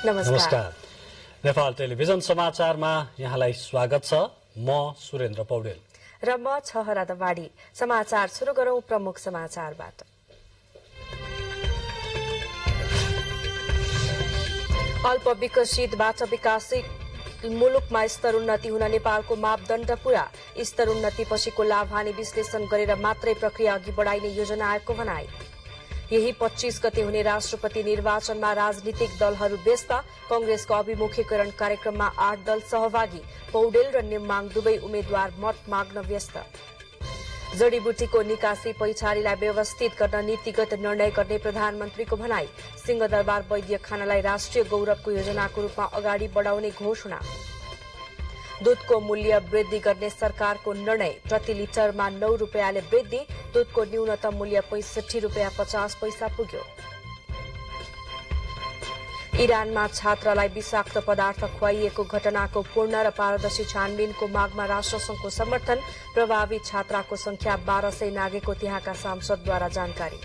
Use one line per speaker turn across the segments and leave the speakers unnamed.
नमस्कार। नेपाल टेलिभिजन समाचारमा यहाँलाई स्वागत छ। म सुरेन्द्र पौडेल
र म छहरा दवाडी। समाचार सुरु गरौं प्रमुख समाचारबाट। अल्प विकसितबाट विकसित मुलुकमा स्तरोन्नति हुन नेपालको मापदण्ड पूरा। स्तरोन्नति पछिको लाभहानि विश्लेषण गरेर मात्रै प्रक्रिया अघि बढाइने योजना आएको भनाई। यही 25 गते हुने राष्ट्रपति निर्वाचनमा राजनीतिक दलहरू व्यस्त। कांग्रेसको अभिमुखीकरण कार्यक्रममा 8 दल सहभागी। पौडेल र नेमाङ दुवै उम्मेद्वार मत माग्न व्यस्त। जडीबुटीको निकासी पैठारीलाई व्यवस्थित गर्न नीतिगत निर्णय गर्ने प्रधानमन्त्रीको भनाई। सिंहदरबार वैद्य खानालाई राष्ट्रिय गौरवको योजनाको रूपमा अगाडि बढाउने घोषणा। दूधको मूल्य वृद्धि गर्ने सरकारको निर्णय। प्रति लिटरमा 9 रुपियाँले वृद्धि। दूधको न्यूनतम मूल्य 65 रुपियाँ 50 पैसा पुग्यो। इरानमा छात्रलाई विषाक्त पदार्थ खुवाइएको घटनाको पूर्ण र पारदर्शी छानबिनको मागमा राष्ट्रसंघको समर्थन। प्रभावित छात्राको संख्या 1200 नागेको त्यहाँका सांसदद्वारा जानकारी।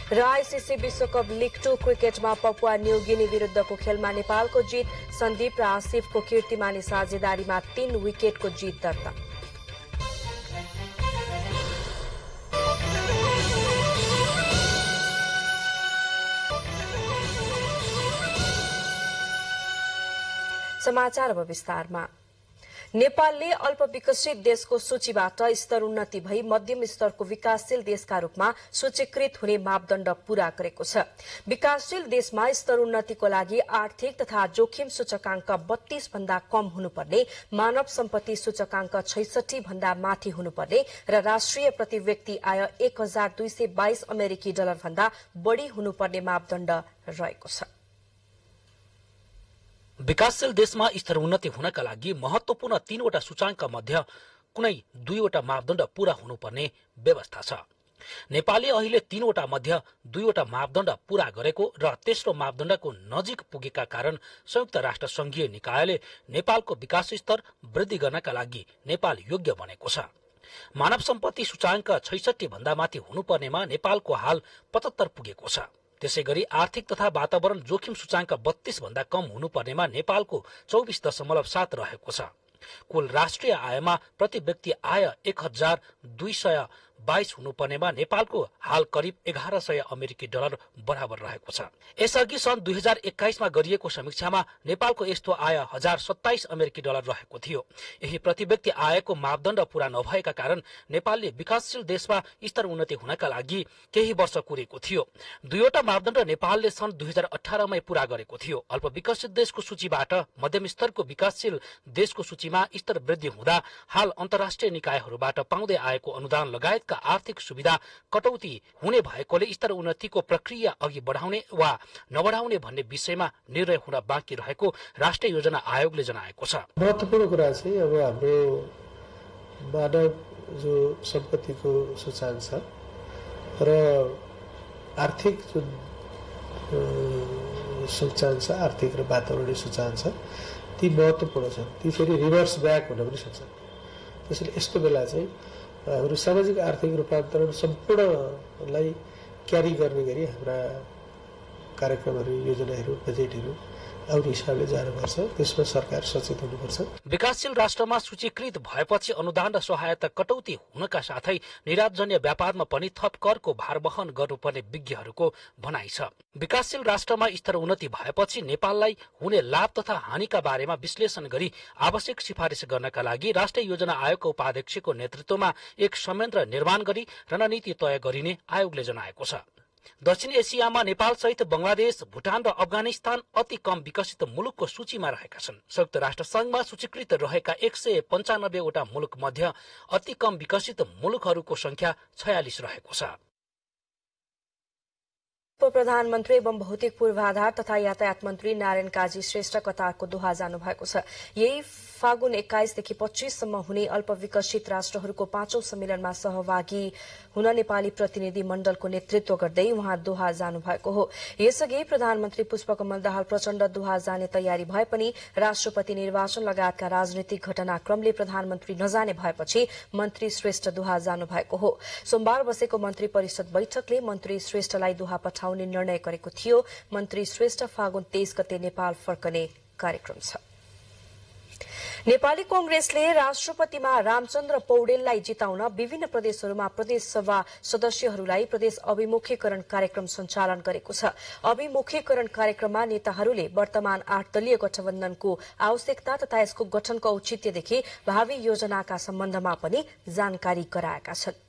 र आईसीसी विश्वकप लीग 2 क्रिकेटमा पपुवा न्यू गिनी विरुद्धको खेलमा नेपालको जित। सन्दीप र आसिफको कीर्तिमानी साझेदारीमा 3 विकेटको जित दर्ता। समाचार अब विस्तारमा। नेपालले अल्प विकसित देशको सूचीबाट स्तरोन्नति भई मध्यम स्तरको विकासशील देशका रूपमा सूचीकृत हुने मापदण्ड पूरा गरेको छ। विकासशील देशमा स्तरोन्नतिको लागि आर्थिक तथा जोखिम सूचकांक 32 भन्दा कम हुनुपर्ने, मानव सम्पत्ति सूचकांक 66 भन्दा माथि हुनुपर्ने र राष्ट्रिय प्रति व्यक्ति आय 1222 अमेरिकी डलर भन्दा बढ़ी हुनुपर्ने मापदण्ड रहेको छ।
विकासशील देशमा स्तरोन्नति हुनका लागि महत्वपूर्ण 3वटा सूचाङ्क मध्ये कुनै 2वटा मापदण्ड पूरा हुनुपर्ने व्यवस्था छ। नेपालले अहिले 3वटा मध्ये 2वटा मापदण्ड पूरा गरेको र तेस्रो मापदण्डको नजिक पुगेका कारण संयुक्त राष्ट्र संघीय निकायले नेपालको विकास स्तर वृद्धि गर्नका लागि नेपाल योग्य बनेको छ। मानव सम्पत्ति सूचाङ्क 66 भन्दा माथि हुनुपर्नेमा नेपालको हाल 75 पुगेको छ। त्यसैगरी आर्थिक तथा वातावरण जोखिम सूचाङ्क 32 भन्दा कम हुनुपर्नेमा नेपालको 24.7 रहेको छ। कुल राष्ट्रिय आयमा प्रति व्यक्ति आय 1222 हुनुपर्नेमा नेपालको हाल करिब 1100 अमेरिकी डलर बराबर रहेको छ। यसअघि सन् 2021 मा गरिएको समीक्षामा नेपालको यस्तो आय 1027 अमेरिकी डलर रहेको थियो। यही प्रति व्यक्ति आयको मापदण्ड पूरा नभएका कारण नेपालले विकासशील देशमा स्तरोन्नति हुनका लागि केही वर्ष कुरेको थियो। 2वटा मापदण्ड नेपालले सन् 2018 मै पूरा गरेको थियो। अल्प विकसित देशको सूचीबाट मध्यम स्तरको विकासशील देशको सूचीमा स्तर वृद्धि हुँदा हाल अन्तर्राष्ट्रिय निकायहरूबाट पाउँदै आएको अनुदान लगायतका आर्थिक सुविधा कटौती हुने भएकोले स्तरोन्नतिको प्रक्रिया अघि बढाउने वा नबढाउने भन्ने विषयमा निर्णय हुन बाँकी रहेको राष्ट्रिय योजना आयोगले जनाएको छ।
महत्त्वपूर्ण कुरा चाहिँ अब हाम्रो मानव जो सम्पत्तिको सूचाङ्क छ र आर्थिक जुन सूचाङ्क छ, आर्थिक र वातावरणीय सूचाङ्क छ, ती महत्त्वपूर्ण छन्। ती फेरि रिभर्स ब्याक हुन पनि सक्छन्। त्यसैले यस्तो बेला चाहिँ हाम्रो सामाजिक आर्थिक रूपान्तरण सम्पूर्णलाई क्यारी गर्ने गरी हाम्रा कार्यक्रमहरू, योजनाहरू, बजेटहरू आउने हिसाबले जानुपर्छ। त्यसमा सरकार सचेत हुनुपर्छ।
विकासशील राष्ट्रमा सूचीकृत भएपछि अनुदान र सहायता कटौती हुनका साथै निर्यातजन्य व्यापारमा पनि थप करको भार वहन गर्नुपर्ने विज्ञहरूको भनाइ छ। विकासशील राष्ट्रमा स्तरोन्नति भएपछि नेपाललाई हुने लाभ तथा हानिका बारेमा विश्लेषण गरी आवश्यक सिफारिस गर्नका लागि राष्ट्रिय योजना आयोगको उपाध्यक्षको नेतृत्वमा एक संयन्त्र निर्माण गरी रणनीति तय गरिने आयोगले जनाएको छ। दक्षिण एसियामा नेपाल सहित बंगलादेश, भुटान र अफगानिस्तान अति कम विकसित मुलुकको सूचीमा रहेका छन्। संयुक्त राष्ट्र संघमा सूचीकृत रहेका 195 वटा मुलुक मध्ये अति कम विकसित मुलुकहरूको संख्या 46 रहेको छ।
प्रधानमन्त्री एवं भौतिक पूर्वाधार तथा यातायात मन्त्री नारायण काजी श्रेष्ठ कतारको दोहा जानु भएको छ। यही फागुन 21 देखि 25 सम्म हुने अल्प विकसित राष्ट्रहरूको 5औं सम्मेलनमा सहभागी हुन नेपाली प्रतिनिधि मण्डलको नेतृत्व गर्दै उहाँ दोहा जानु भएको हो। यसअघि प्रधानमन्त्री पुष्पकमल दाहाल प्रचण्ड दोहा जाने तयारी भए पनि राष्ट्रपति निर्वाचन लगायतका राजनीतिक घटनाक्रमले प्रधानमन्त्री नजाने भएपछि मन्त्री श्रेष्ठ दोहा जानु भएको हो। सोमबार बसेको मन्त्री परिषद बैठकले मन्त्री श्रेष्ठलाई दोहा उठाउने निर्णय गरेको थियो। मन्त्री श्रेष्ठ फागुन 23 गते नेपाल फर्कने कार्यक्रम छ। नेपाली कांग्रेसले राष्ट्रपतिमा रामचन्द्र पौडेललाई जिताउन विभिन्न प्रदेशहरूमा प्रदेशसभा सदस्यहरूलाई प्रदेश अभिमुखीकरण कार्यक्रम सञ्चालन गरेको छ। अभिमुखीकरण कार्यक्रममा नेताहरूले वर्तमान 8 दलीय गठबन्धनको आवश्यकता तथा यसको गठनको औचित्यदेखि भावी योजनाका सम्बन्धमा पनि जानकारी गराएका छन्।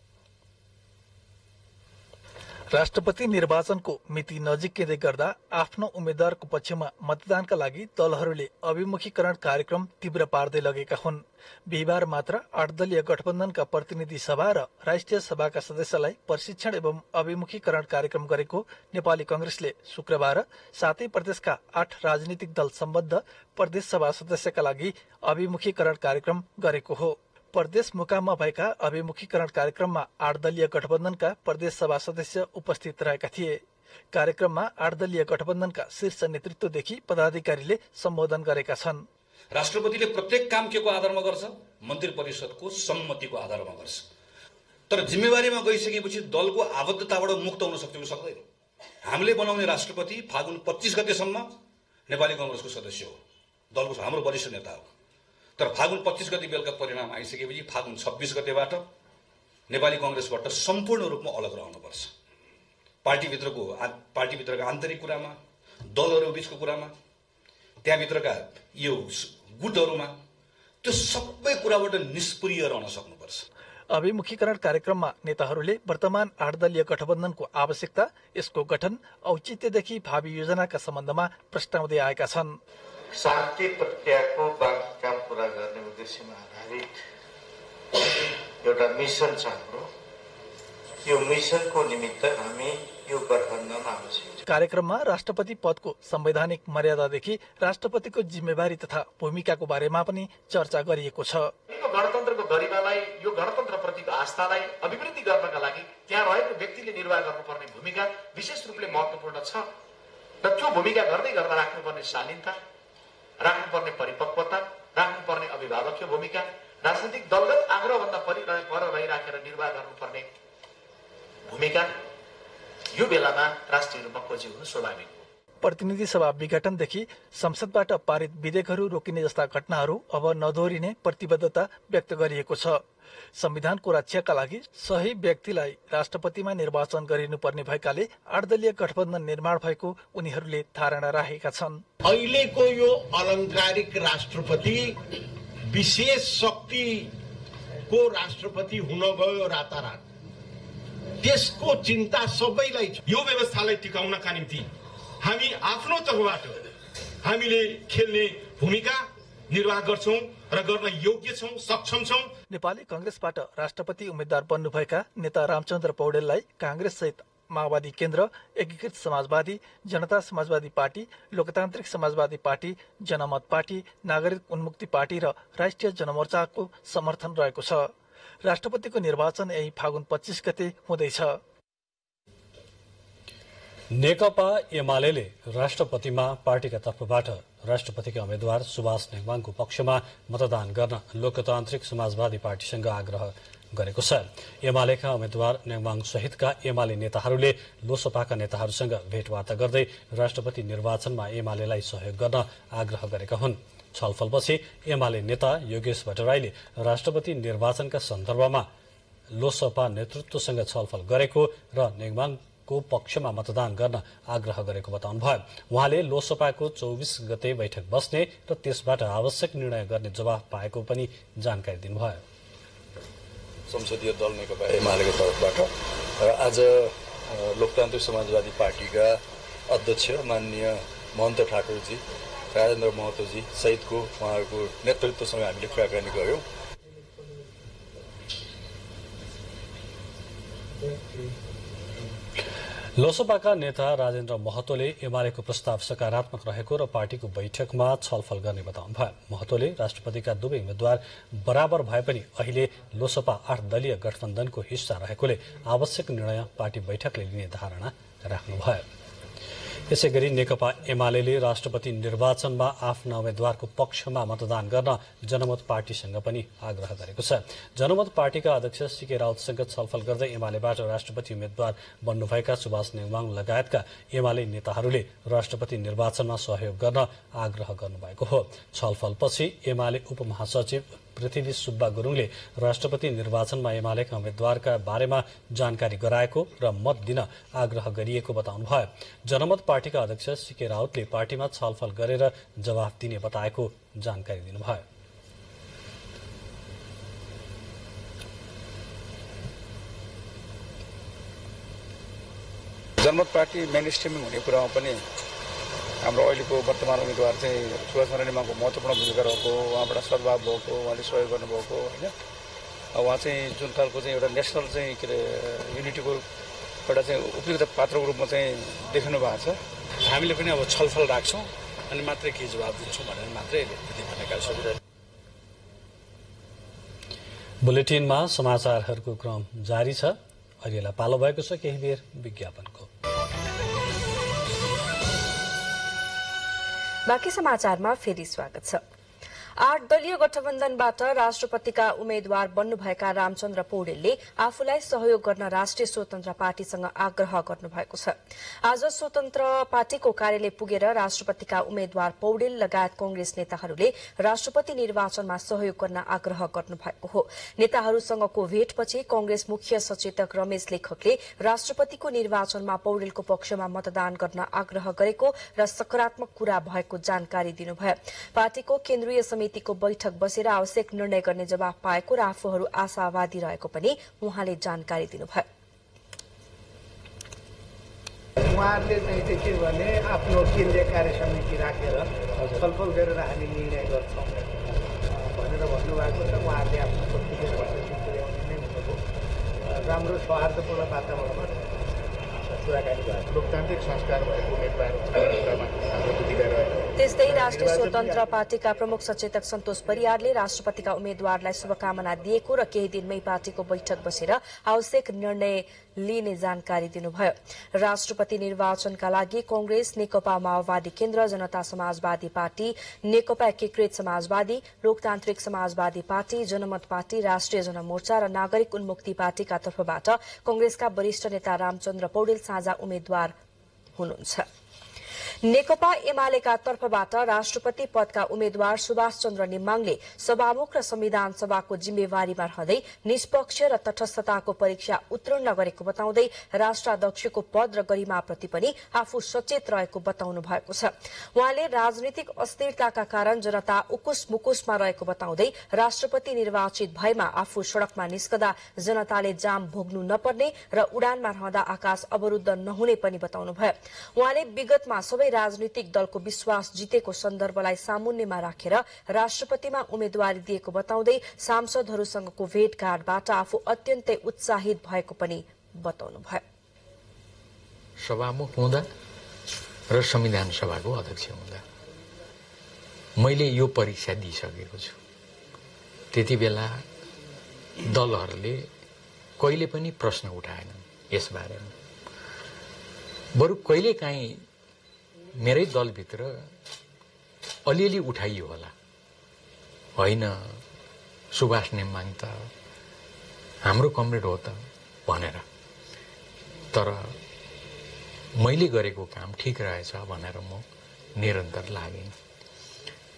राष्ट्रपति निर्वाचनको मिति नजिकै गर्दा आफ्नो उम्मेद्वारको पक्षमा मतदानका लागि दलहरूले अभिमुखीकरण कार्यक्रम तीव्र पार्दै लगेका हुन्। बिहिबार मात्र 8 दलीय गठबन्धनका प्रतिनिधि सभा र राष्ट्रिय सभाका सदस्यलाई प्रशिक्षण एवं अभिमुखीकरण कार्यक्रम गरेको नेपाली कांग्रेसले शुक्रबार 7 प्रदेशका 8 राजनीतिक दल सम्बद्ध प्रदेश सभा सदस्यका लागि अभिमुखीकरण कार्यक्रम गरेको हो। प्रदेश मुकाममा भएका अभिमुखीकरण कार्यक्रममा 8 दलीय गठबन्धनका प्रदेश सभा सदस्य उपस्थित रहेका थिए। कार्यक्रममा 8 दलीय गठबन्धनका शीर्ष नेतृत्वदेखि पदाधिकारीले सम्बोधन गरेका छन्।
राष्ट्रपतिले प्रत्येक काम के को आधारमा गर्छ? मन्त्री परिषदको सम्मतिको आधारमा गर्छ। तर जिम्मेवारीमा गइसकेपछि दलको आबद्धताबाट मुक्त हुन सक्छ कि सक्दैन? हामीले बनाउने राष्ट्रपति फागुन 25 गतेसम्म नेपाली कांग्रेसको सदस्य हो, दलको हाम्रो वरिष्ठ नेता हो। तर फागुन 25 गते बेलुका परिणाम आइसकेपछि फागुन 26 गतेबाट नेपाली कांग्रेसबाट सम्पूर्ण रूपमा अलग रहनुपर्छ। पार्टीभित्रका आन्तरिक कुरामा, दलहरू बीचको कुरामा, त्यहाँभित्रका यो गुटहरूमा त्यो सबै कुराबाट निष्क्रिय रहन सक्नुपर्छ।
अभिमुखीकरण कार्यक्रममा नेताहरूले वर्तमान 8 दलीय गठबन्धनको आवश्यकता, यसको गठन औचित्यदेखि भावी योजनाका सम्बन्धमा प्रस्ताउँदै आएका छन्।
शान्ति प्रक्रियाको बाँकी काम पूरा गर्ने उद्देश्यमा आधारित एउटा मिसन छ हाम्रो। यो मिसनको निमित्त हामी यो गठबन्धन आवश्यक छ।
कार्यक्रममा राष्ट्रपति पदको संवैधानिक मर्यादादेखि राष्ट्रपतिको जिम्मेवारी तथा भूमिकाको बारेमा पनि चर्चा गरिएको छ।
यो गणतन्त्रको गरिमालाई, यो गणतन्त्रप्रतिको आस्थालाई अभिवृद्धि गर्नका लागि त्यहाँ रहेको व्यक्तिले निर्वाह गर्नुपर्ने भूमिका विशेष रूपले महत्त्वपूर्ण छ र त्यो भूमिका गर्दै गर्दा राख्नुपर्ने शालीनता, राख्नुपर्ने परिपक्वता, राख्नुपर्ने अभिभावकीय भूमिका, राजनीतिक दलगत आग्रहभन्दा पर रहिराखेर निर्वाह गर्नुपर्ने भूमिका यो बेलामा राष्ट्रिय रूपमा खोजी हुनु स्वाभाविक हो।
प्रतिनिधि सभा विघटनदेखि संसदबाट पारित विधेयकहरू रोकिने जस्ता घटनाहरू अब नदोहोरिने प्रतिबद्धता व्यक्त गरिएको छ। संविधानको रक्षाका लागि सही व्यक्तिलाई राष्ट्रपतिमा निर्वाचन गरिनुपर्ने भएकाले 8 दलीय गठबन्धन निर्माण भएको उनीहरूले धारणा राखेका छन्।
अहिलेको यो अलङ्कारिक राष्ट्रपति विशेष शक्तिको राष्ट्रपति हुन गयो रातारात, त्यसको चिन्ता सबैलाई छ।
यो व्यवस्थालाई टिकाउनका निम्ति हामी आफ्नो तर्फबाट हामीले खेल्ने भूमिका निर्वाह गर्छौं र गर्न योग्य छौं, सक्षम छौं।
नेपाली कांग्रेसबाट राष्ट्रपति उम्मेद्वार बन्नुभएका नेता रामचन्द्र पौडेललाई कांग्रेस सहित माओवादी केन्द्र, एकीकृत समाजवादी, जनता समाजवादी पार्टी, लोकतान्त्रिक समाजवादी पार्टी, जनमत पार्टी, नागरिक उन्मुक्ति पार्टी र राष्ट्रिय जनमोर्चाको समर्थन रहेको छ। राष्ट्रपतिको निर्वाचन यही फागुन 25 गते हुँदैछ।
नेकपा एमाले राष्ट्रपतिमा पार्टीका तर्फबाट राष्ट्रपतिका उम्मेद्वार सुभाष नेङमाङको पक्षमा मतदान गर्न लोकतान्त्रिक समाजवादी पार्टीसँग आग्रह गरेको छ। एमालेका उम्मेद्वार नेङमाङ सहितका एमाले नेताहरूले लोसपाका नेताहरूसँग भेटवार्ता गर्दै राष्ट्रपति निर्वाचनमा एमालेलाई सहयोग गर्न आग्रह गरेका हुन्। छलफलपछि एमाले नेता योगेश भट्टराईले राष्ट्रपति निर्वाचनका सन्दर्भमा लोसपा नेतृत्वसँग छलफल गरेको र नेङमाङको पक्षमा मतदान गर्न आग्रह गरेको बताउनुभयो। उहाँले लोसपाको 24 गते बैठक बस्ने र त्यसबाट आवश्यक निर्णय गर्ने जवाफ पाएको पनि जानकारी दिनुभयो।
संसदीय दल नेकपा एमालेको तर्फबाट आज लोकतान्त्रिक समाजवादी पार्टीका अध्यक्ष माननीय महन्त ठाकुरजी, राजेन्द्र महतोजी सहितको उहाँहरूको नेतृत्वसँग हामीले कुराकानी गर्यौं।
लोसपाका नेता राजेन्द्र महतोले एमालेको प्रस्ताव सकारात्मक रहेको र पार्टीको बैठकमा छलफल गर्ने बताउनुभयो। महतोले राष्ट्रपतिका दुवै उम्मेद्वार बराबर भए पनि अहिले लोसपा 8 दलीय गठबन्धनको हिस्सा रहेकोले आवश्यक निर्णय पार्टी बैठकले लिने धारणा राख्नुभयो। यसैगरी नेकपा एमाले राष्ट्रपति निर्वाचनमा आफ्ना उम्मेद्वारको पक्षमा मतदान गर्न जनमत पार्टीसँग पनि आग्रह गरेको छ। जनमत पार्टीका अध्यक्ष सीके राउतसँग छलफल गर्दै एमालेबाट राष्ट्रपति उम्मेद्वार बन्नुभएका सुभाष नेवाङ लगायतका एमाले नेताहरूले राष्ट्रपति निर्वाचनमा सहयोग गर्न आग्रह गर्नुभएको हो। छलफलपछि एमाले उपमहासचिव पृथ्वी सुब्बा गुरुङले राष्ट्रपति निर्वाचनमा एमालेका उम्मेद्वारका बारेमा जानकारी गराएको र मत दिन आग्रह गरिएको बताउनुभयो। जनमत पार्टीका अध्यक्ष सीके राउतले पार्टीमा छलफल गरेर जवाफ दिने बताएको जानकारी दिनुभयो।
जनमत पार्टी मेन स्ट्रिमिङ हुने कुरामा पनि हाम्रो अहिलेको वर्तमान उम्मेदवार चाहिँ सुभाष नेवाङको महत्त्वपूर्ण भूमिका रहेको, उहाँबाट सद्भाव भएको, उहाँले सहयोग गर्नुभएको होइन। उहाँ चाहिँ जुन खालको चाहिँ एउटा नेसनल चाहिँ के अरे युनिटीको एउटा चाहिँ उपयुक्त पात्रको रूपमा चाहिँ देख्नु भएको छ।
हामीले पनि अब छलफल राख्छौँ अनि मात्रै के जवाब दिन्छौँ भनेर मात्रै यति भनेका छौँ।
बुलेटिनमा समाचारहरूको क्रम जारी छ। अहिलेलाई पालो भएको छ केही बेर विज्ञापनको।
बाँकी समाचारमा फेरि स्वागत छ। 8 दलीय गठबन्धनबाट राष्ट्रपतिका उम्मेद्वार बन्नुभएका रामचन्द्र पौडेलले आफूलाई सहयोग गर्न राष्ट्रिय स्वतन्त्र पार्टीसँग आग्रह गर्नुभएको छ। आज स्वतन्त्र पार्टीको कार्यालय पुगेर राष्ट्रपतिका उम्मेद्वार पौडेल लगायत कांग्रेस नेताहरूले राष्ट्रपति निर्वाचनमा सहयोग गर्न आग्रह गर्नुभएको हो। नेताहरूसँगको भेटपछि कांग्रेस मुख्य सचेतक रमेश लेखकले राष्ट्रपतिको निर्वाचनमा पौडेलको पक्षमा मतदान गर्न आग्रह गरेको र सकारात्मक कुरा भएको जानकारी दिनुभयो। पार्टीको केन्द्रीय समितिको बैठक बसेर आवश्यक निर्णय गर्ने जवाब पाएको र आफूहरू आशावादी रहेको पनि उहाँले जानकारी दिनुभयो।
उहाँहरूले चाहिँ के भने आफ्नो केन्द्रीय कार्य समिति राखेर छलफल गरेर हामी निर्णय गर्छौँ भनेर भन्नुभएको छ। उहाँहरूले आफ्नो प्रतिक्रियाबाट पुर्याउने नै हुनुभयो। राम्रो सौहार्दपूर्ण वातावरणमा कुराकानी भयो। लोकतान्त्रिक संस्कार भएको उम्मेदवारमा हाम्रो बुझिरहेको रहेको।
त्यस्तै राष्ट्रिय स्वतन्त्र पार्टीका प्रमुख सचेतक सन्तोष परियारले राष्ट्रपतिका उम्मेद्वारलाई शुभकामना दिएको र केही दिनमै पार्टीको बैठक बसेर आवश्यक निर्णय लिने जानकारी दिनुभयो। राष्ट्रपति निर्वाचनका लागि कांग्रेस, नेकपा माओवादी केन्द्र, जनता समाजवादी पार्टी, नेकपा एकीकृत समाजवादी, लोकतान्त्रिक समाजवादी पार्टी, जनमत पार्टी, राष्ट्रिय जनमोर्चा र नागरिक उन्मुक्ति पार्टीका तर्फबाट कांग्रेसका वरिष्ठ नेता रामचन्द्र पौडेल साझा उम्मेद्वार हुनुहुन्छ। नेकपा एमालेका तर्फबाट राष्ट्रपति पदका उम्मेद्वार सुभाष चन्द्र नेवाङले सभामुख र संविधान सभाको जिम्मेवारीमा रहँदै निष्पक्ष र तटस्थताको परीक्षा उत्तीर्ण गरेको बताउँदै राष्ट्राध्यक्षको पद र गरिमाप्रति पनि आफू सचेत रहेको बताउनु भएको छ। उहाँले राजनीतिक अस्थिरताका कारण जनता उकुस मुकुसमा रहेको बताउँदै राष्ट्रपति निर्वाचित भएमा आफू सड़कमा निस्कदा जनताले जाम भोग्नु नपर्ने र उडानमा रहँदा आकाश अवरुद्ध नहुने पनि बताउनुभयो। उहाँले विगतमा सबै राजनीतिक दलको विश्वास जितेको सन्दर्भलाई सामुन्नेमा राखेर राष्ट्रपतिमा उम्मेद्वारी दिएको बताउँदै सांसदहरूसँगको भेटघाटबाट आफू अत्यन्तै उत्साहित भएको पनि बताउनुभयो।
सभामुख हुँदा र संविधान सभाको अध्यक्ष हुँदा मैले यो परीक्षा दिइसकेको छु। त्यति बेला दलहरूले कहिले पनि प्रश्न उठाएनन् यसबारेमा। बरु कहिलेकाहीँ मेरै दलभित्र अलिअलि उठाइयो होला, होइन सुभाष नेवाङ त हाम्रो कमरेड हो त भनेर। तर मैले गरेको काम ठिक रहेछ भनेर म निरन्तर लागेँ।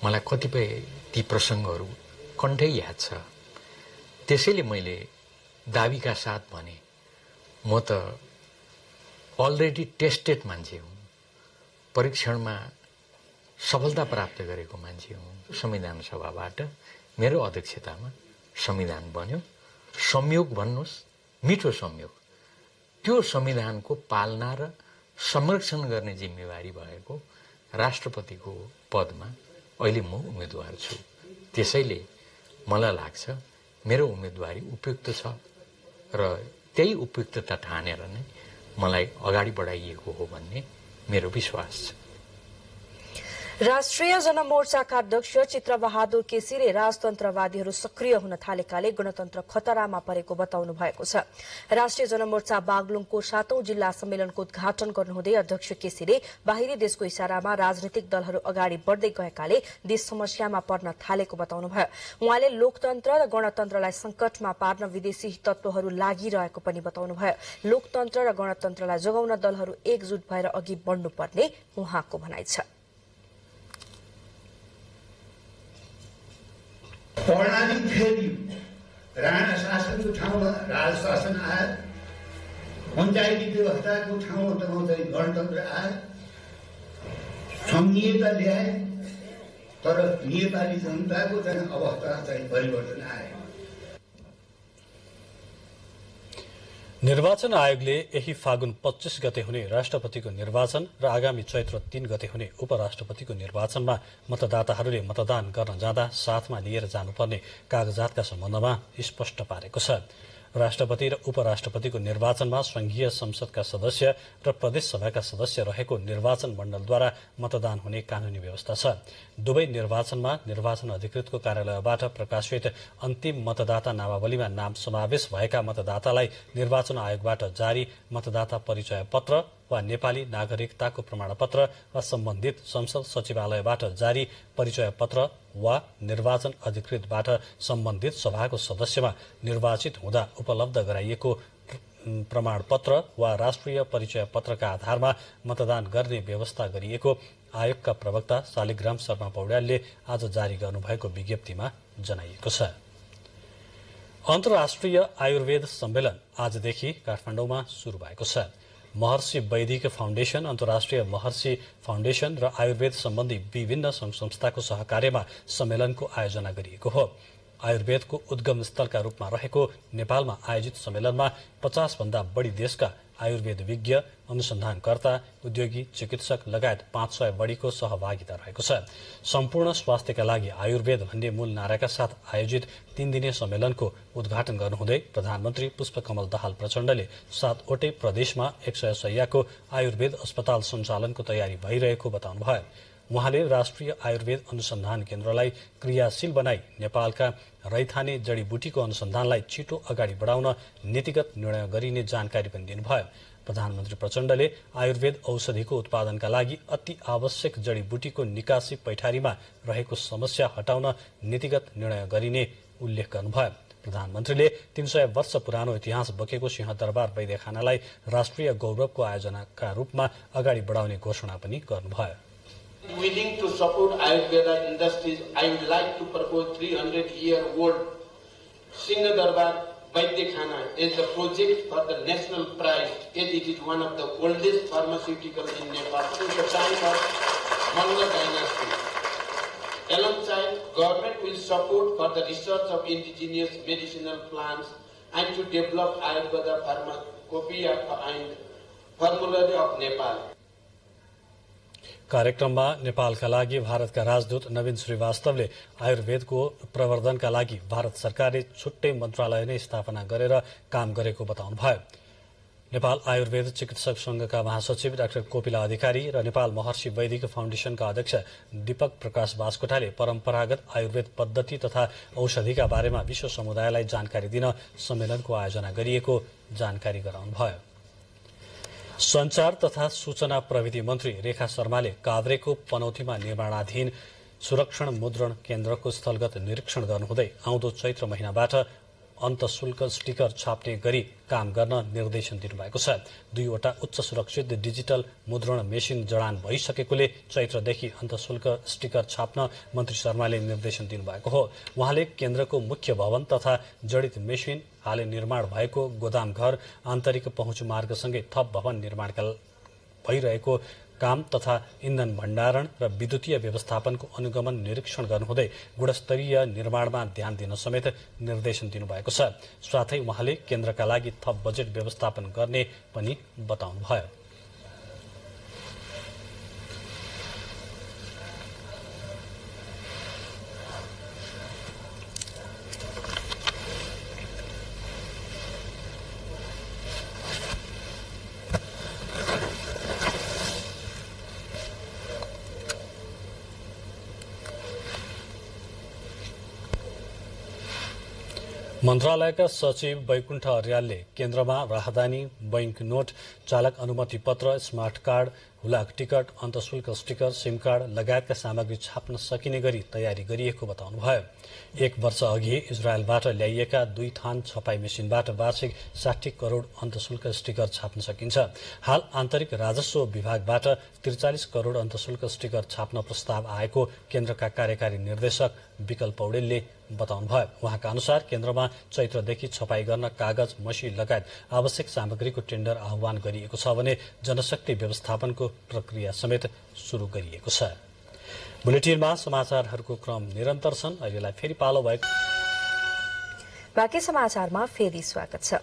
मलाई कतिपय ती प्रसङ्गहरू कण्ठै याद छ। त्यसैले मैले दाबीका साथ भने म त अलरेडी टेस्टेड मान्छे हुँ, परीक्षणमा सफलता प्राप्त गरेको मान्छे हुँ। संविधान सभाबाट मेरो अध्यक्षतामा संविधान बन्यो। संयोग भन्नुहोस्, मिठो संयोग। त्यो संविधानको पालना र संरक्षण गर्ने जिम्मेवारी भएको राष्ट्रपतिको पदमा अहिले म उम्मेद्वार छु। त्यसैले मलाई लाग्छ मेरो उम्मेदवारी उपयुक्त छ र त्यही उपयुक्तता ठानेर नै मलाई अगाडि बढाइएको हो भन्ने मेरो विश्वास छ।
राष्ट्रिय जनमोर्चाका अध्यक्ष चित्रबहादुर केसीले राजतन्त्रवादीहरू सक्रिय हुन थालेकाले गणतन्त्र खतरामा परेको बताउनु भएको छ। राष्ट्रिय जनमोर्चा बागलुङको 7औं जिल्ला सम्मेलनको उद्घाटन गर्नुहुँदै अध्यक्ष केसीले बाहिरी देशको इशारामा राजनीतिक दलहरू अगाडि बढ्दै गएकाले देश समस्यामा पर्न थालेको बताउनुभयो। उहाँले लोकतन्त्र र गणतन्त्रलाई संकटमा पार्न विदेशी तत्वहरू लागिरहेको पनि बताउनुभयो। लोकतन्त्र र गणतन्त्रलाई जोगाउन दलहरू एकजुट भएर अघि बढ्नुपर्ने उहाँको भनाइ छ।
प्रणाली फेरियो, राणा शासनको ठाउँमा राज शासन आयो, पञ्चायती व्यवस्थाको ठाउँमा चाहिँ गणतन्त्र आयो, संघीयता ल्याए, तर नेपाली जनताको चाहिँ अवस्था चाहिँ परिवर्तन आयो।
निर्वाचन आयोगले यही फागुन 25 गते हुने राष्ट्रपतिको निर्वाचन र आगामी चैत्र 3 गते हुने उपराष्ट्रपतिको निर्वाचनमा मतदाताहरूले मतदान गर्न जाँदा साथमा लिएर जानुपर्ने कागजातका सम्बन्धमा स्पष्ट पारेको छ। राष्ट्रपति र उपराष्ट्रपतिको निर्वाचनमा संघीय संसदका सदस्य र प्रदेश सभाका सदस्य रहेको निर्वाचन मण्डलद्वारा मतदान हुने कानूनी व्यवस्था छ। दुवै निर्वाचनमा निर्वाचन अधिकृतको कार्यालयबाट प्रकाशित अन्तिम मतदाता नामावलीमा नाम समावेश भएका मतदातालाई निर्वाचन आयोगबाट जारी मतदाता परिचय पत्र वा नेपाली नागरिकताको प्रमाणपत्र वा सम्बन्धित संसद सचिवालयबाट जारी परिचय पत्र वा निर्वाचन अधिकृतबाट सम्बन्धित सभाको सदस्यमा निर्वाचित हुँदा उपलब्ध गराइएको प्रमाणपत्र वा राष्ट्रिय परिचय पत्रका आधारमा मतदान गर्ने व्यवस्था गरिएको आयोगका प्रवक्ता शालिग्राम शर्मा पौड्यालले आज जारी गर्नुभएको विज्ञप्तिमा जनाइएको छ। अन्तर्राष्ट्रिय आयुर्वेद सम्मेलन आजदेखि काठमाडौँमा शुरू भएको छ। महर्षि वैदिक फाउन्डेशन, अन्तर्राष्ट्रिय महर्षि फाउन्डेशन र आयुर्वेद सम्बन्धी विभिन्न संघ संस्थाको सहकार्यमा सम्मेलनको आयोजना गरिएको हो। आयुर्वेदको उद्गम स्थलका रूपमा रहेको नेपालमा आयोजित सम्मेलनमा 50 भन्दा बढ़ी देशका आयुर्वेद विज्ञ, अनुसन्धानकर्ता, उद्योगी, चिकित्सक लगायत 500 बढीको सहभागिता रहेको छ। सम्पूर्ण स्वास्थ्यका लागि आयुर्वेद भन्ने मूल नाराका साथ आयोजित 3 दिने सम्मेलनको उद्घाटन गर्नुहुँदै प्रधानमन्त्री पुष्पकमल दाहाल प्रचण्डले 7वटै प्रदेशमा 100 शय्याको आयुर्वेद अस्पताल सञ्चालनको तयारी भइरहेको बताउनुभयो। उहाँले राष्ट्रिय आयुर्वेद अनुसन्धान केन्द्रलाई क्रियाशील बनाई नेपालका रैथाने जडीबुटीको अनुसन्धानलाई छिटो अगाडि बढाउन नीतिगत निर्णय गरिने जानकारी पनि दिनुभयो। प्रधानमन्त्री प्रचण्डले आयुर्वेद औषधिको उत्पादनका लागि अति आवश्यक जडीबुटीको निकासी पैठारीमा रहेको समस्या हटाउन नीतिगत निर्णय गरिने उल्लेख गर्नुभयो। प्रधानमन्त्रीले 300 वर्ष पुरानो इतिहास बोकेको सिंहदरबार वैद्यखानालाई राष्ट्रिय गौरवको आयोजनाका रूपमा अगाडि बढाउने घोषणा पनि गर्नुभयो।
Willing to support Ayurveda industries, I would like to propose 300-year-old Singhadarbar Vaidyakhana as the project for the national prize, as it is one of the oldest pharmaceuticals in Nepal since the time of Manga dynasty. Alongside, government will support for the research of indigenous medicinal plants and to develop Ayurveda pharmacopoeia and formulary of Nepal.
कार्यक्रममा नेपालका लागि भारतका राजदूत नवीन श्रीवास्तवले आयुर्वेदको प्रवर्धनका लागि भारत सरकारले छुट्टै मन्त्रालय नै स्थापना गरेर काम गरेको बताउनुभयो। नेपाल आयुर्वेद चिकित्सक संघका महासचिव डाक्टर कोपिला अधिकारी र नेपाल महर्षि वैदिक फाउन्डेशनका अध्यक्ष दीपक प्रकाश बास्कोटाले परम्परागत आयुर्वेद पद्धति तथा औषधिका बारेमा विश्व समुदायलाई जानकारी दिन सम्मेलनको आयोजना गरिएको जानकारी गराउनुभयो। संचार तथा सूचना प्रविधि मन्त्री रेखा शर्माले काभ्रेको पनौतीमा निर्माणाधीन सुरक्षण मुद्रण केन्द्रको स्थलगत निरीक्षण गर्नुहुँदै आउँदो चैत्र महिनाबाट अन्तशुल्क स्टिकर छाप्ने गरी काम गर्न निर्देशन दिनुभएको छ। 2वटा उच्च सुरक्षित डिजिटल मुद्रण मेसिन जडान भइसकेकोले चैत्रदेखि अन्तशुल्क स्टिकर छाप्न मन्त्री शर्माले निर्देशन दिनुभएको हो। उहाँले केन्द्रको मुख्य भवन तथा जडित मेसिन, हालै निर्माण भएको गोदाम घर, आन्तरिक पहुँच मार्गसँगै थप भवन निर्माणका भइरहेको काम तथा इन्धन भण्डारण र विद्युतीय व्यवस्थापनको अनुगमन निरीक्षण गर्नुहुँदै गुणस्तरीय निर्माणमा ध्यान दिन समेत निर्देशन दिनुभएको छ। साथै उहाँले केन्द्रका लागि थप बजेट व्यवस्थापन गर्ने पनि बताउनुभयो। मन्त्रालयका सचिव वैकुण्ठ अर्यालले केन्द्रमा राहदानी, बैंक नोट, चालक अनुमति पत्र, स्मार्ट कार्ड, हुलाक टिकट, अन्तशुल्क स्टिकर, सिम कार्ड लगायतका सामग्री छाप्न सकिने गरी तयारी गरिएको बताउनुभयो। 1 वर्ष अघि इजरायलबाट ल्याइएका 2 थान छपाई मेसिनबाट वार्षिक 60 करोड़ अन्तशुल्क स्टिकर छाप्न सकिन्छ। हाल आन्तरिक राजस्व विभागबाट 43 करोड़ अन्तशुल्क स्टिकर छाप्न प्रस्ताव आएको केन्द्रका कार्यकारी निर्देशक विकल्प पौडेलले बताउनुभयो। उहाँका अनुसार केन्द्रमा चैत्रदेखि छपाई गर्न कागज, मसी लगायत आवश्यक सामग्रीको टेन्डर आह्वान गरिएको छ भने जनशक्ति व्यवस्थापनको प्रक्रिया समेत शुरू गरिएको छ। बुलेटिनमा समाचारहरूको क्रम निरन्तर छन्। अहिलेलाई फेरि पालो भएको
बाँकी समाचारमा फेरि स्वागत छ।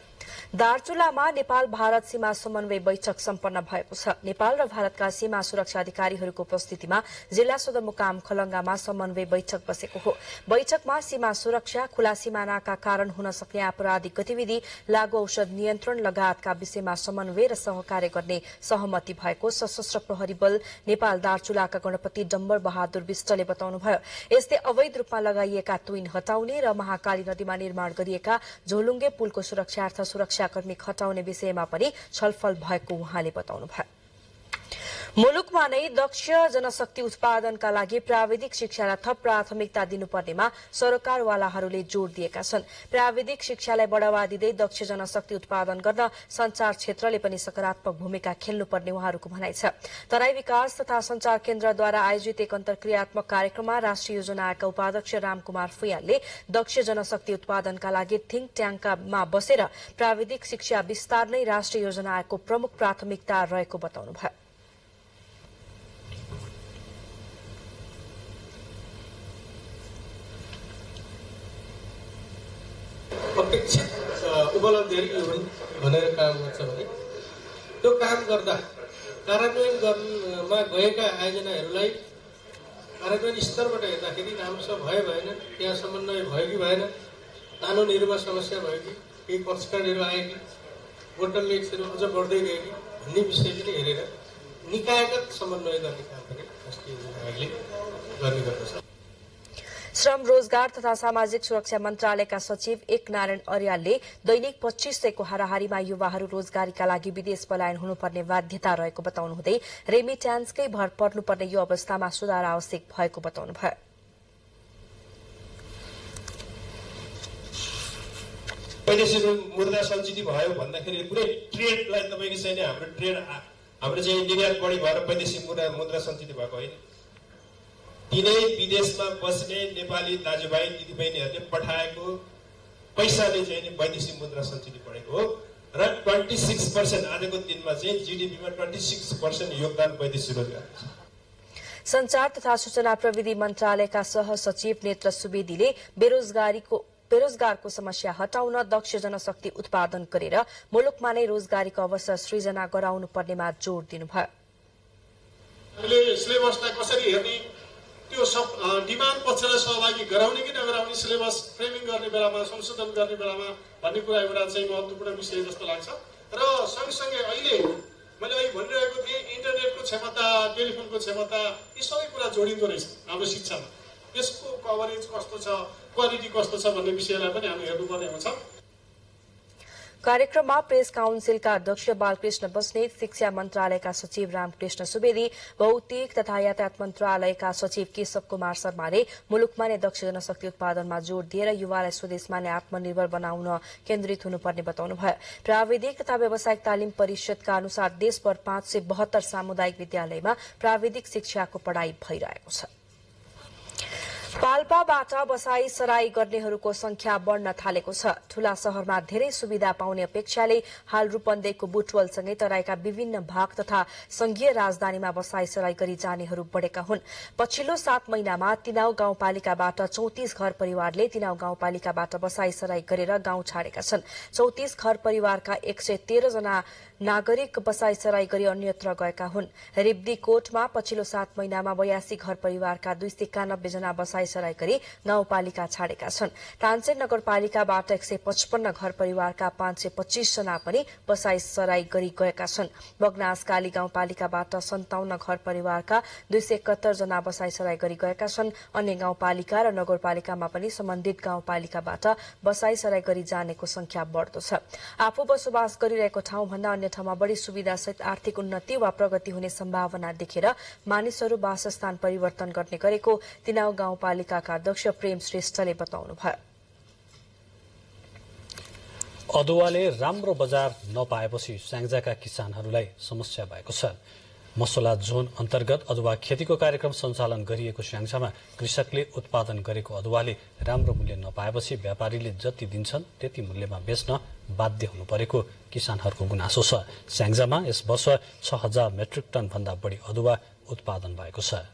दार्चुलामा नेपाल भारत सीमा समन्वय बैठक सम्पन्न भएको छ। नेपाल र भारतका सीमा सुरक्षा अधिकारीहरूको उपस्थितिमा जिल्ला सदरमुकाम खलंगामा समन्वय बैठक बसेको हो। बैठकमा सीमा सुरक्षा, खुला सीमानाका कारण हुन सक्ने आपराधिक गतिविधि, लागू औषध नियन्त्रण लगायतका विषयमा समन्वय र सहकार्य गर्ने सहमति भएको सशस्त्र प्रहरी बल नेपाल दार्चुलाका गणपति डम्बर बहादुर विष्टले बताउनुभयो। यस्तै अवैध रूपमा लगाइएका तुइन हटाउने र महाकाली नदीमा निर्माण गरिएका झोलुङ्गे पुलको सुरक्षार्थ सुरक्षाकर्मी खटाउने विषयमा पनि छलफल भएको उहाँले बताउनुभयो। मुलुकमा नै दक्ष जनशक्ति उत्पादनका लागि प्राविधिक शिक्षालाई थप प्राथमिकता दिनुपर्नेमा सरकारवालाहरूले जोड़ दिएका छन्। प्राविधिक शिक्षालाई बढ़ावा दिँदै दक्ष जनशक्ति उत्पादन गर्न संचार क्षेत्रले पनि सकारात्मक भूमिका खेल्नुपर्ने उहाँहरूको भनाइ छ। तराई विकास तथा संचार केन्द्रद्वारा आयोजित एक अन्तर्क्रियात्मक कार्यक्रममा राष्ट्रिय योजना आयोगका उपाध्यक्ष रामकुमार फुयालले दक्ष जनशक्ति उत्पादनका लागि थिंक ट्याङ्कमा बसेर प्राविधिक शिक्षा विस्तार नै राष्ट्रिय योजना आयोगको प्रमुख प्राथमिकता रहेको बताउनुभयो।
अपेक्षित उपलब्धिहरू भनेर काम गर्छ भने त्यो काम गर्दा कार्यान्वयन गर्नमा गएका आयोजनाहरूलाई कार्यान्वयन स्तरबाट हेर्दाखेरि राम्रोसँग भयो भएन, त्यहाँ समन्वय भयो कि भएन, कानुनहरूमा समस्या भयो कि, केही पक्षकारहरू आए कि, बोटलनेक्सहरू अझ बढ्दै गए कि भन्ने विषय पनि हेरेर निकायगत समन्वय गर्ने काम पनि राष्ट्रिय योजना आयोगले गर्ने गर्दछ।
श्रम, रोजगार तथा सामाजिक सुरक्षा मन्त्रालयका सचिव एक नारायण अर्यालले दैनिक 2500 को हाराहारीमा युवाहरू रोजगारीका लागि विदेश पलायन हुनुपर्ने बाध्यता रहेको बताउनुहुँदै रेमिट्यान्सकै भर पर्नुपर्ने यो अवस्थामा सुधार आवश्यक भएको बताउनुभयो।
वैदेशिक मुद्रा सञ्चित भयो भन्दाखेरि पुरै ट्रेडलाई तपाईँको चाहिँ हाम्रो ट्रेड हाम्रो चाहिँ निर्यात बढी भएर वैदेशिक मुद्रा सञ्चित भएको होइन। तिनै विदेशमा बस्ने नेपाली दाजुभाइ दिदीबहिनीहरूले पठाएको पैसाले चाहिँ वैदेशिक मुद्रा सञ्चित बढेको हो र 26% आजको दिनमा चाहिँ जीडीपीमा 26% योगदान वैदेशिक रोजगार।
संचार तथा सूचना प्रविधि मन्त्रालयका सहसचिव नेत्र सुवेदीले बेरोजगारको समस्या हटाउन दक्ष जनशक्ति उत्पादन गरेर मुलुकमा नै रोजगारीको अवसर सृजना गराउनु पर्नेमा जोड़ दिनुभयो।
हामीले सिलेबसलाई कसरी हेर्ने, त्यो सब डिमान्ड पक्षलाई सहभागी गराउने कि नगराउने, सिलेबस फ्रेमिङ गर्ने बेलामा, संशोधन गर्ने बेलामा भन्ने कुरा एउटा चाहिँ महत्त्वपूर्ण विषय जस्तो लाग्छ। र सँगसँगै अहिले मैले अहिले भनिरहेको थिएँ इन्टरनेटको क्षमता, टेलिफोनको क्षमता, यी सबै कुरा जोडिँदो रहेछ हाम्रो शिक्षामा। यसको कभरेज कस्तो छ, क्वालिटी कस्तो छ भन्ने विषयलाई पनि हामी हेर्नुपर्ने हुन्छ।
कार्यक्रममा प्रेस काउन्सिलका अध्यक्ष बालकृष्ण बस्नेत, शिक्षा मन्त्रालयका सचिव रामकृष्ण सुवेदी, भौतिक तथा यातायात मन्त्रालयका सचिव केशव कुमार शर्माले मुलुकमा नै दक्ष जनशक्ति उत्पादनमा जोड़ दिएर युवालाई स्वदेशमा नै आत्मनिर्भर बनाउन केन्द्रित हुनुपर्ने बताउनुभयो। प्राविधिक तथा व्यावसायिक तालिम परिषदका अनुसार देशभर 572 सामुदायिक विद्यालयमा प्राविधिक शिक्षाको पढ़ाई भइरहेको छ। पाल्पाबाट बसाई सराई गर्नेहरूको संख्या बढ़न थालेको छ। ठूला शहरमा धेरै सुविधा पाउने अपेक्षाले हाल रूपन्देहीको बुटवलसँगै तराईका विभिन्न भाग तथा संघीय राजधानीमा बसाई सराई गरी जानेहरू बढ़ेका हुन्। पछिल्लो 7 महिनामा तिनाउ गाउँपालिकाबाट 34 घर परिवारले तिनाउ गाउँपालिकाबाट बसाई सराई गरेर गाउँ छाडेका छन्। 34 घर परिवारका 113 जना नागरिक बसाई सराई गरी अन्यत्र गएका हुन्। रिब्दी कोटमा पछिल्लो 7 महिनामा 82 घर परिवारका 291 जना बसाई बसाइसराई गरी गाउँपालिका छाडेका छन्। तानसेन नगरपालिकाबाट 155 घर परिवारका 525 जना पनि बसाइसराई गरी गएका छन्। बगनासकाली गाउँपालिकाबाट 57 घर परिवारका 271 जना बसाइसराई गरी गएका छन्। अन्य गाउँपालिका र नगरपालिकामा पनि सम्बन्धित गाउँपालिकाबाट बसाइसराई गरी जानेको संख्या बढ्दो छ। आफू बसोबास गरिरहेको ठाउँभन्दा अन्य ठाउँमा बढ़ी सुविधासहित आर्थिक उन्नति वा प्रगति हुने सम्भावना देखेर मानिसहरू वासस्थान परिवर्तन गर्ने गरेको तिनाउ गाउँपालिकाका अध्यक्ष प्रेम श्रेष्ठले बताउनुभयो।
अदुवाले राम्रो बजार नपाएपछि स्याङ्जाका किसानहरूलाई समस्या भएको छ। मसला जोन अन्तर्गत अदुवा खेतीको कार्यक्रम सञ्चालन गरिएको स्याङ्जामा कृषकले उत्पादन गरेको अदुवाले राम्रो मूल्य नपाएपछि व्यापारीले जति दिन्छन् त्यति मूल्यमा बेच्न बाध्य हुनु परेको किसानहरूको गुनासो छ। स्याङ्जामा यस वर्ष 6000 मेट्रिक टन भन्दा बढी अदुवा उत्पादन भएको छ।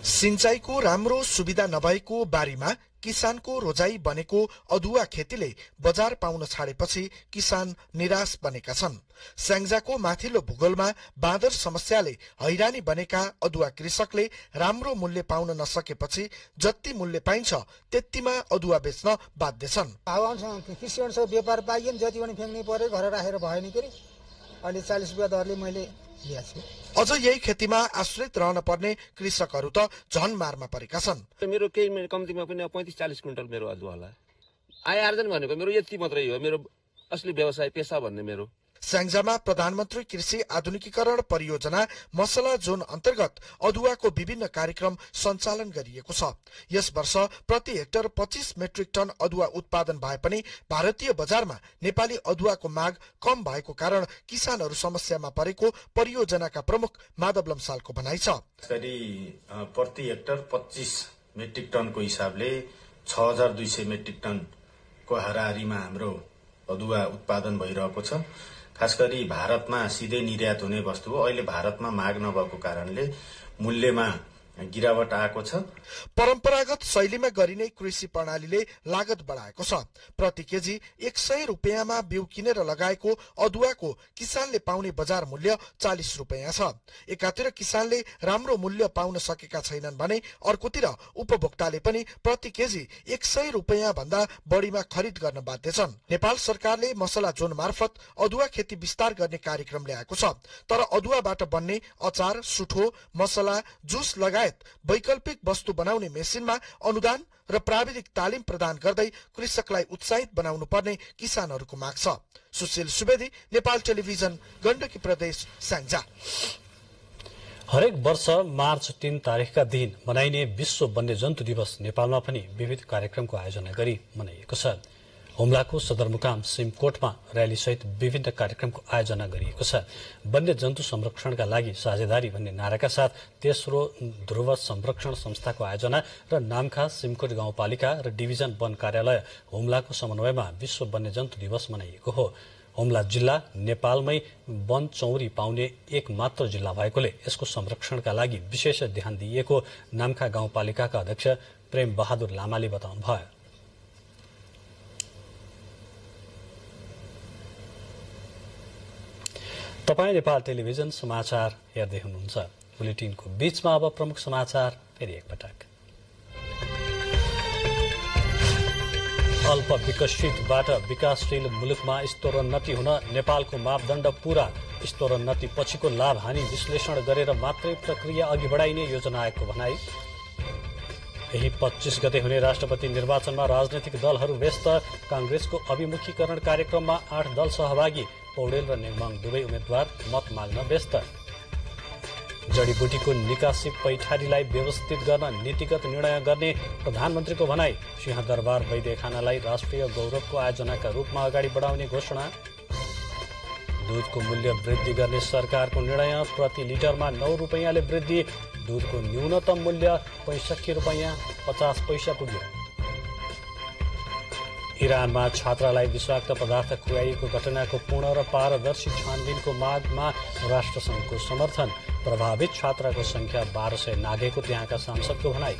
सिंचाईको राम्रो सुविधा नभएको बारीमा किसानको रोजाई बनेको अदुवा खेतीले बजार पाउन छाडेपछि किसान निराश बनेका छन्। स्याङ्जाको माथिल्लो भूगोलमा बाँदर समस्याले हैरानी बनेका अदुवा कृषकले राम्रो मूल्य पाउन नसकेपछि जति मूल्य पाइन्छ त्यतिमा अदुवा बेच्न बाध्य छन्।
कृषि अनुसार व्यापार पाइएन जति पनि फ्याँक्नै पर्यो, घर राखेर भएन के अहिले 40 रुपियाँ दरले मैले लिएको छु।
अझ यही खेतीमा आश्रित रहन पर्ने कृषकहरू त झन मारमा परेका छन्।
मेरो केही कम्तीमा पनि 35-40 क्विन्टल मेरो अदुवा होला। आय आर्जन भनेको मेरो यति मात्रै हो। मेरो असली व्यवसाय पेसा भन्ने मेरो।
स्याङ्जामा प्रधानमन्त्री कृषि आधुनिकीकरण परियोजना मसला जोन अन्तर्गत अदुवाको विभिन्न कार्यक्रम सञ्चालन गरिएको छ। यस वर्ष प्रति हेक्टर 25 मेट्रिक टन अदुवा उत्पादन भए पनि भारतीय बजारमा नेपाली अदुवाको माग कम भएको कारण किसानहरू समस्यामा परेको परियोजनाका प्रमुख माधव लम्सालको भनाइ छ।
प्रति हेक्टर 25 मेट्रिक टनको हिसाबले 6200 मेट्रिक टनको हाराहारीमा हाम्रो अदुवा उत्पादन भइरहेको छ। खास गरी भारतमा सिधै निर्यात हुने वस्तु हो। अहिले भारतमा माग नभएको कारणले मूल्यमा गिरावट आएको छ।
परम्परागत शैलीमा गरिने कृषि प्रणालीले लागत बढाएको छ। प्रति केजी 100 रुपियाँमा बिउ किनेर लगाएको अदुवाको किसानले पाउने बजार मूल्य 40 रुपियाँ छ। एकातिर किसानले राम्रो मूल्य पाउन सकेका छैनन् भने अर्कोतिर उपभोक्ताले पनि प्रति केजी 100 रुपियाँ भन्दा बढीमा खरिद गर्न बाध्य छन्। नेपाल सरकारले मसला जोन मार्फत अदुवा खेती विस्तार गर्ने कार्यक्रम ल्याएको छ। तर अदुवाबाट बन्ने अचार, सुठो, मसला, जुस लगायत वैकल्पिक वस्तु बनाउने मेसिनमा अनुदान र प्राविधिक तालिम प्रदान गर्दै कृषकलाई उत्साहित बनाउनु पर्ने किसानहरूको माग छ। सुशील सुवेदी, नेपाल टेलिभिजन, गण्डकी प्रदेश, स्याङ्जा।
हरेक वर्ष मार्च 3 तारिखका दिन मनाइने विश्व वन्यजन्तु दिवस नेपालमा पनि विविध कार्यक्रमको आयोजना गरी मनाइएको छ। हुम्लाको सदरमुकाम सिमकोटमा रयाली सहित विभिन्न कार्यक्रमको आयोजना गरिएको छ। वन्यजन्तु संरक्षणका लागि साझेदारी भन्ने नाराका साथ तेस्रो ध्रुव संरक्षण संस्थाको आयोजना र नामखा सिमकोट गाउँपालिका र डिभिजन वन कार्यालय हुम्लाको समन्वयमा विश्व वन्यजन्तु दिवस मनाइएको हो। हुम्ला जिल्ला नेपालमै वन चौरी पाउने एक मात्र जिल्ला भएकोले यसको संरक्षणका लागि विशेष ध्यान दिइएको नामखा गाउँपालिकाका अध्यक्ष प्रेम बहादुर लामाले बताउनुभयो। तपाईं नेपाल टेलिभिजन समाचार हेर्दै हुनुहुन्छ। बुलेटिनको बीचमा अब प्रमुख समाचार फेरि एकपटक। अल्प विकसितबाट विकासशील मुलुकमा स्तरोन्नति हुन नेपालको मापदण्ड पूरा। स्तरोन्नति पछिको लाभ हानि विश्लेषण गरेर मात्रै प्रक्रिया अघि बढाइने योजना आयोगको भनाई। यही 25 गते हुने राष्ट्रपति निर्वाचनमा राजनैतिक दलहरू व्यस्त। कांग्रेसको अभिमुखीकरण कार्यक्रममा 8 दल सहभागी। पौडेल र नेङमाङ दुवै उम्मेद्वार मत माग्न व्यस्त। जडीबुटीको निकासी पैठारीलाई व्यवस्थित गर्न नीतिगत निर्णय गर्ने प्रधानमन्त्रीको भनाई। सिंहदरबार वैद्यखानालाई राष्ट्रिय गौरवको आयोजनाका रूपमा अगाडि बढाउने घोषणा। दूधको मूल्य वृद्धि गर्ने सरकारको निर्णय। प्रति लिटरमा 9 रुपियाँले वृद्धि। दूधको न्यूनतम मूल्य 65 रुपियाँ 50 पैसा पुग्यो। इरानमा छात्रालाई विषाक्त पदार्थ खुवाइएको घटनाको पूर्ण र पारदर्शी छानबिनको मागमा राष्ट्रसङ्घको समर्थन। प्रभावित छात्राको संख्या 1200 नाघेको त्यहाँका सांसदको भनाई।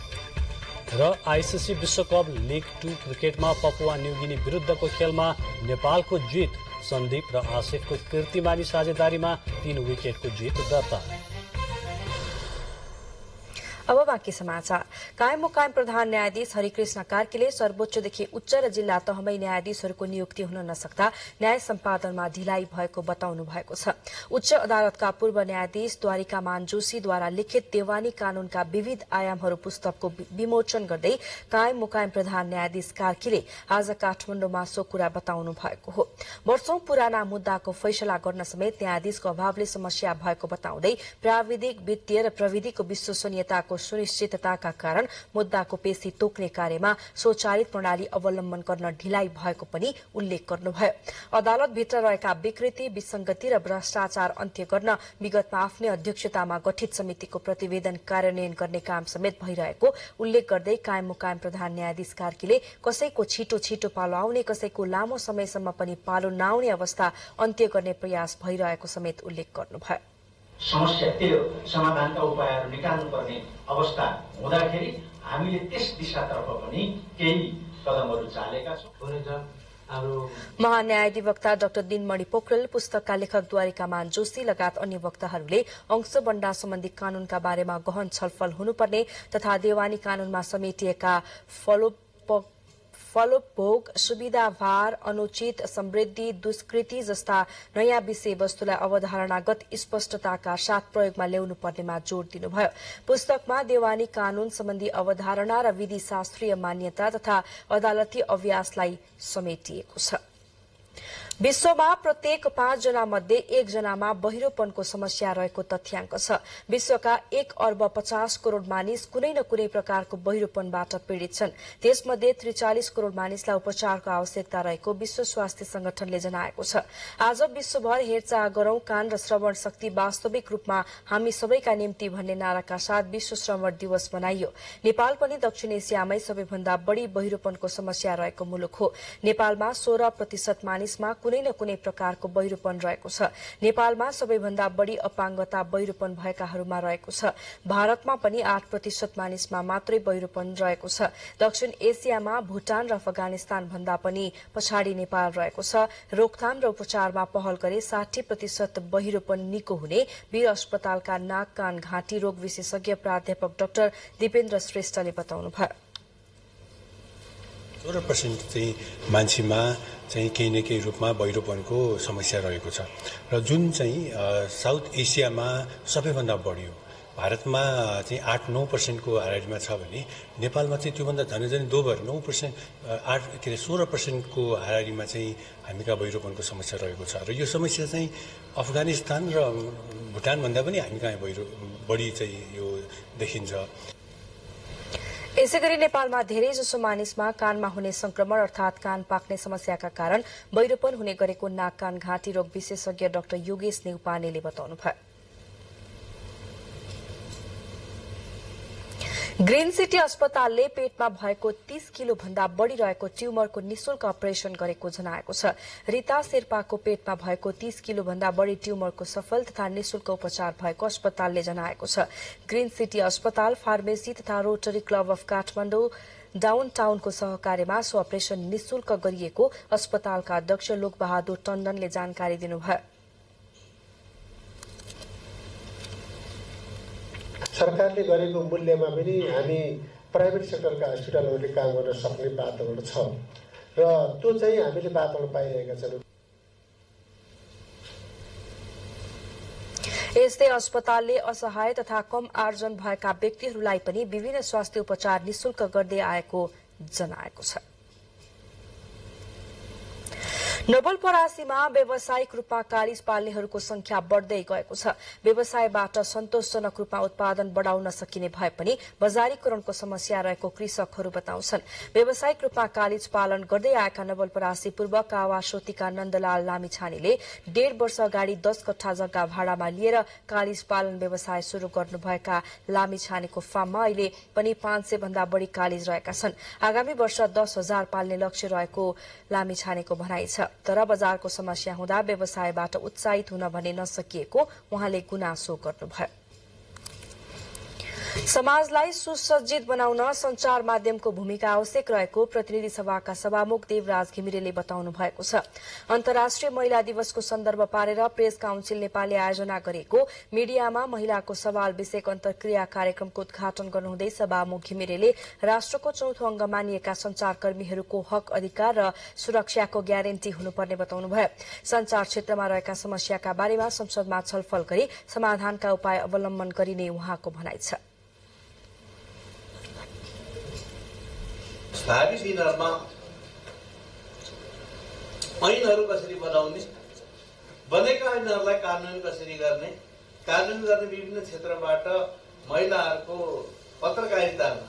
र आईसीसी विश्वकप लीग 2 क्रिकेटमा पपुवा न्युगिनी विरुद्धको खेलमा नेपालको जित। सन्दीप र आसिफको कीर्तिमानी साझेदारीमा 3 विकेटको जित दर्ता।
अब बाँकी समाचार। कायम मुकायम प्रधान न्यायाधीश हरिकृष्ण कार्कीले सर्वोच्चदेखि उच्च र जिल्ला तहमै न्यायाधीशहरूको नियुक्ति हुन नसक्दा न्याय सम्पादनमा ढिलाइ भएको बताउनु भएको छ। उच्च अदालतका पूर्व न्यायाधीश द्वारिकामान जोशीद्वारा लिखित देवानी कानूनका विविध आयामहरू पुस्तकको विमोचन गर्दै कायम मुकायम प्रधान न्यायाधीश कार्कीले आज काठमाडौँमा सो कुरा बताउनु भएको हो। वर्षौं पुराना मुद्दाको फैसला गर्न समेत न्यायाधीशको अभावले समस्या भएको बताउँदै प्राविधिक वित्तीय र प्रविधिको विश्वसनीयताको सुनिश्चितताका कारण मुद्दाको पेशी तोक्ने कार्यमा स्वचालित प्रणाली अवलम्बन गर्न ढिलाइ भएको पनि उल्लेख गर्नुभयो। अदालतभित्र रहेका विकृति, विसंगति र भ्रष्टाचार अन्त्य गर्न विगतमा आफ्नै अध्यक्षतामा गठित समितिको प्रतिवेदन कार्यान्वयन गर्ने काम समेत भइरहेको उल्लेख गर्दै कायम मुकायम प्रधान न्यायाधीश कार्कीले कसैको छिटो पालो आउने, कसैको लामो समयसम्म पनि पालो नआउने अवस्था अन्त्य गर्ने प्रयास भइरहेको समेत उल्लेख गर्नुभयो।
समस्या त्यो समाधानका उपायहरू निकाल्नुपर्ने अवस्था हुँदाखेरि हामीले त्यस दिशातर्फ पनि केही कदमहरू चालेका छौं।
महान्यायाधिवक्ता डाक्टर दिनमणि पोखरेल, पुस्तकका लेखक द्वारिकामान जोशी लगायत अन्य वक्ताहरूले अंशबण्डा सम्बन्धी कानूनका बारेमा गहन छलफल हुनुपर्ने तथा देवानी कानूनमा समेटिएका फलोपभोग, सुविधाभार, अनुचित समृद्धि, दुष्कृति जस्ता नयाँ विषयवस्तुलाई अवधारणागत स्पष्टताका साथ प्रयोगमा ल्याउनु पर्नेमा जोड़ दिनुभयो। पुस्तकमा देवानी कानून सम्बन्धी अवधारणा र विधि शास्त्रीय मान्यता तथा अदालती अभ्यासलाई समेटिएको छ। विश्वमा प्रत्येक 5 जना मध्ये 1 जनामा बहिरोपनको समस्या रहेको तथ्याङ्क छ। विश्वका 1 अर्ब 50 करोड़ मानिस कुनै न कुनै प्रकारको बहिरोपनबाट पीड़ित छन्। त्यसमध्ये 43 करोड़ मानिसलाई उपचारको आवश्यकता रहेको विश्व स्वास्थ्य संगठनले जनाएको छ। आज विश्वभर हेरचाह गरौं, कान र श्रवण शक्ति वास्तविक रूपमा हामी सबैका निम्ति भन्ने नाराका साथ विश्व श्रवण दिवस मनाइयो। नेपाल पनि दक्षिण एसियामै सबैभन्दा बढ़ी बहिरोपनको समस्या रहेको मुलुक हो। नेपालमा 16% मानिसमा कुनै न कुनै प्रकारको बहिरोपन रहेको छ। नेपालमा सबैभन्दा बढ़ी अपाङ्गता बहिरोपन भएकाहरूमा रहेको छ। भारतमा पनि 8% मानिसमा मात्रै बहिरोपन रहेको छ। दक्षिण एसियामा भूटान र अफगानिस्तान भन्दा पनि पछाडि नेपाल रहेको छ। रोकथाम र उपचारमा पहल गरे 60% बहिरोपन निको हुने वीर अस्पतालका नाक, कान, घाँटी रोग विशेषज्ञ प्राध्यापक डाक्टर दिपेन्द्र श्रेष्ठले बताउनुभयो।
16% चाहिँ मान्छेमा चाहिँ केही न केही रूपमा बहिरोपनको समस्या रहेको छ र जुन चाहिँ साउथ एसियामा सबैभन्दा बढी हो। भारतमा चाहिँ 8-9% को हाराहारीमा छ भने नेपालमा चाहिँ त्योभन्दा झन् दोबर 9% 16% को हाराहारीमा चाहिँ हामीका बहिरोपनको समस्या रहेको छ र यो समस्या चाहिँ अफगानिस्तान र भुटान भन्दा पनि हामी कहाँ बढी चाहिँ यो देखिन्छ।
यसैगरी नेपालमा धेरैजसो मानिसमा कानमा हुने संक्रमण अर्थात कान पाक्ने समस्याका कारण बहिरोपन हुने गरेको नाक, कान, घाँटी रोग विशेषज्ञ डाक्टर योगेश नेउपानेले बताउनुभयो। ग्रीन सिटी अस्पतालले पेटमा भएको 30 किलो भन्दा बढ़ी रहेको ट्युमरको निशुल्क अपरेशन गरेको जनाएको छ। रीता शेर्पाको पेटमा भएको 30 किलो भन्दा बढ़ी ट्युमरको सफल तथा निशुल्क उपचार भएको अस्पतालले जनाएको छ। ग्रीन सिटी अस्पताल, फार्मेसी तथा rotary club of Kathmandu down टाउनको सहकार्यमा सो अपरेशन निशुल्क गरिएको अस्पतालका अध्यक्ष लोकबहादुर टण्डनले जानकारी दिनुभयो।
सरकारले गरेको मूल्यमा पनि हामी प्राइभेट सेक्टरका हस्पिटलहरूले काम गर्न सक्ने वातावरण छ र त्यो चाहिँ हामीले वातावरण पाइरहेका छौँ।
यस्तै अस्पतालले असहाय तथा कम आर्जन भएका व्यक्तिहरूलाई पनि विभिन्न स्वास्थ्य उपचार निशुल्क गर्दै आएको जनाएको छ। नवलपरासीमा व्यावसायिक रूपमा कालिज पाल्नेहरूको संख्या बढ़दै गएको छ। व्यवसायबाट सन्तोषजनक रूपमा उत्पादन बढ़ाउन सकिने भए पनि बजारीकरणको समस्या रहेको कृषकहरू बताउँछन्। व्यावसायिक रूपमा कालिज पालन गर्दै आएका नवलपरासी पूर्व कावासोतीका नन्दलाल लामिछानेले 1.5 वर्ष अगाडि 10 कट्ठा जग्गा भाडामा लिएर कालिज पालन व्यवसाय शुरू गर्नुभएका लामिछानेको फार्ममा अहिले पनि 500 भन्दा बढ़ी कालिज रहेका छन्। आगामी वर्ष 10,000 पाल्ने लक्ष्य रहेको लामिछानेको भनाइ छ। तर बजारको समस्या हुँदा व्यवसायबाट उत्साहित हुन भने नसकिएको उहाँले गुनासो गर्नुभयो। समाजलाई सुसज्जित बनाउन संचार माध्यमको भूमिका आवश्यक रहेको प्रतिनिधि सभाका सभामुख देवराज घिमिरेले बताउनु भएको छ। अन्तर्राष्ट्रिय महिला दिवसको सन्दर्भ पारेर प्रेस काउन्सिल नेपालले आयोजना गरेको मिडियामा महिलाको सवाल विषयक अन्तर्क्रिया कार्यक्रमको उद्घाटन गर्नुहुँदै सभामुख घिमिरेले राष्ट्रको चौथो अंग मानिएका संचारकर्मीहरूको हक अधिकार र सुरक्षाको ग्यारेन्टी हुनुपर्ने बताउनुभयो। संचार क्षेत्रमा रहेका समस्याका बारेमा संसदमा छलफल गरी समाधानका उपाय अवलम्बन गरिने उहाँको भनाइ छ।
भावी दिनहरूमा ऐनहरू कसरी बनाउने, बनेका ऐनहरूलाई कार्यान्वयन कसरी गर्ने, कार्यान्वयन गर्ने विभिन्न क्षेत्रबाट महिलाहरूको पत्रकारितामा